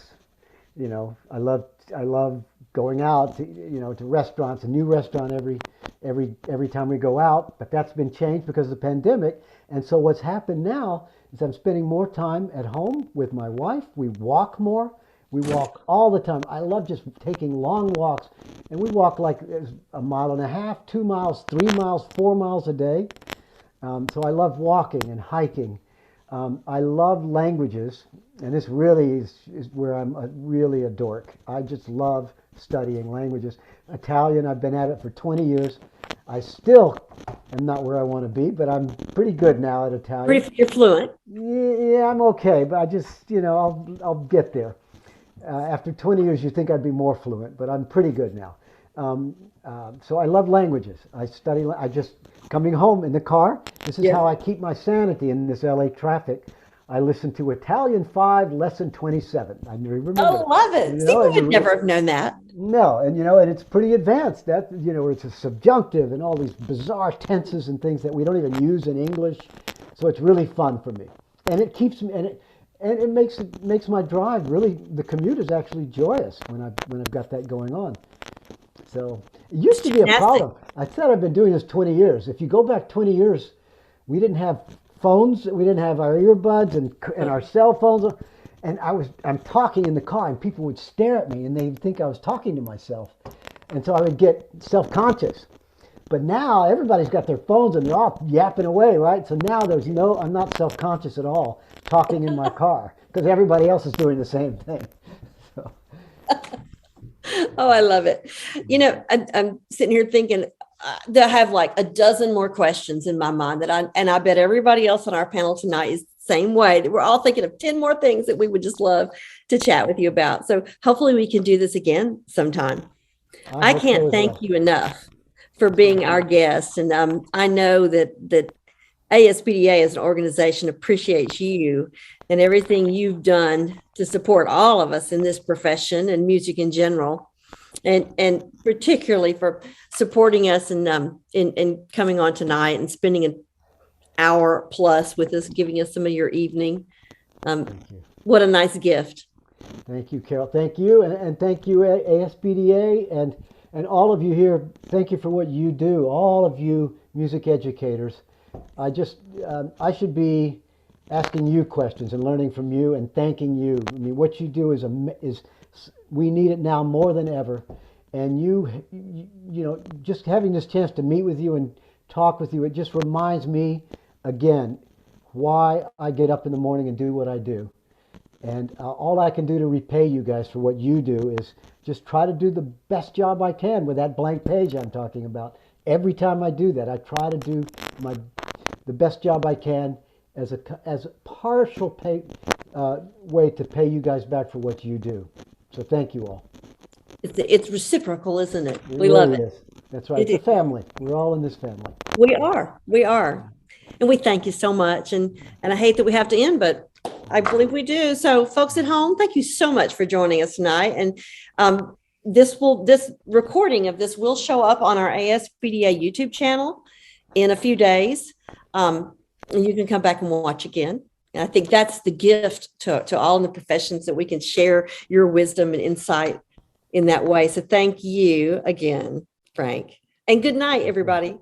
I love going out to restaurants, a new restaurant every time we go out, but that's been changed because of the pandemic. And so what's happened now is I'm spending more time at home with my wife. We walk more. We walk all the time. I love just taking long walks, and we walk like 1.5 miles, 2 miles, 3 miles, 4 miles a day. So I love walking and hiking. I love languages, and this really is where I'm really a dork. I just love studying languages. Italian, I've been at it for 20 years. I still am not where I want to be, but I'm pretty good now at Italian. You're fluent. Yeah, I'm okay, but I just, I'll get there. After 20 years, you think I'd be more fluent, but I'm pretty good now. So I love languages. I just coming home in the car. This is how I keep my sanity in this LA traffic. I listen to Italian 5, lesson 27. I remember. Oh, love it. See, I would never have known that. No, and it's pretty advanced. That it's a subjunctive and all these bizarre tenses and things that we don't even use in English. So it's really fun for me, and it keeps me and it makes my drive really. The commute is actually joyous when I've got that going on. So it used to be a problem. I said I've been doing this 20 years. If you go back 20 years, we didn't have phones. We didn't have our earbuds and our cell phones. And I'm talking in the car, and people would stare at me, and they'd think I was talking to myself. And so I would get self-conscious. But now everybody's got their phones, and they're all yapping away, right? So now I'm not self-conscious at all talking in my car because everybody else is doing the same thing. So. Oh, I love it. I'm sitting here thinking that I have like a dozen more questions in my mind I bet everybody else on our panel tonight is the same way. We're all thinking of 10 more things that we would just love to chat with you about. So hopefully we can do this again sometime. I can't thank you enough for being our guest. And I know that ASBDA as an organization appreciates you and everything you've done to support all of us in this profession and music in general, and particularly for supporting us and coming on tonight and spending an hour plus with us, giving us some of your evening. What a nice gift. Thank you, Carole. Thank you, and thank you, ASBDA, and all of you here. Thank you for what you do, all of you music educators. I should be asking you questions and learning from you and thanking you. I mean, what you do is we need it now more than ever. And just having this chance to meet with you and talk with you, it just reminds me again why I get up in the morning and do what I do. And all I can do to repay you guys for what you do is just try to do the best job I can with that blank page I'm talking about. Every time I do that, I try to do the best job I can as a partial way to pay you guys back for what you do. So thank you all. It's reciprocal, isn't it? We really love it. Is. That's right. It's a family. We're all in this family. We are. And we thank you so much. And I hate that we have to end, but I believe we do. So folks at home, thank you so much for joining us tonight. And this recording of this will show up on our ASBDA YouTube channel in a few days. And you can come back and watch again. And I think that's the gift to all in the professions, that we can share your wisdom and insight in that way. So thank you again, Frank. And good night, everybody.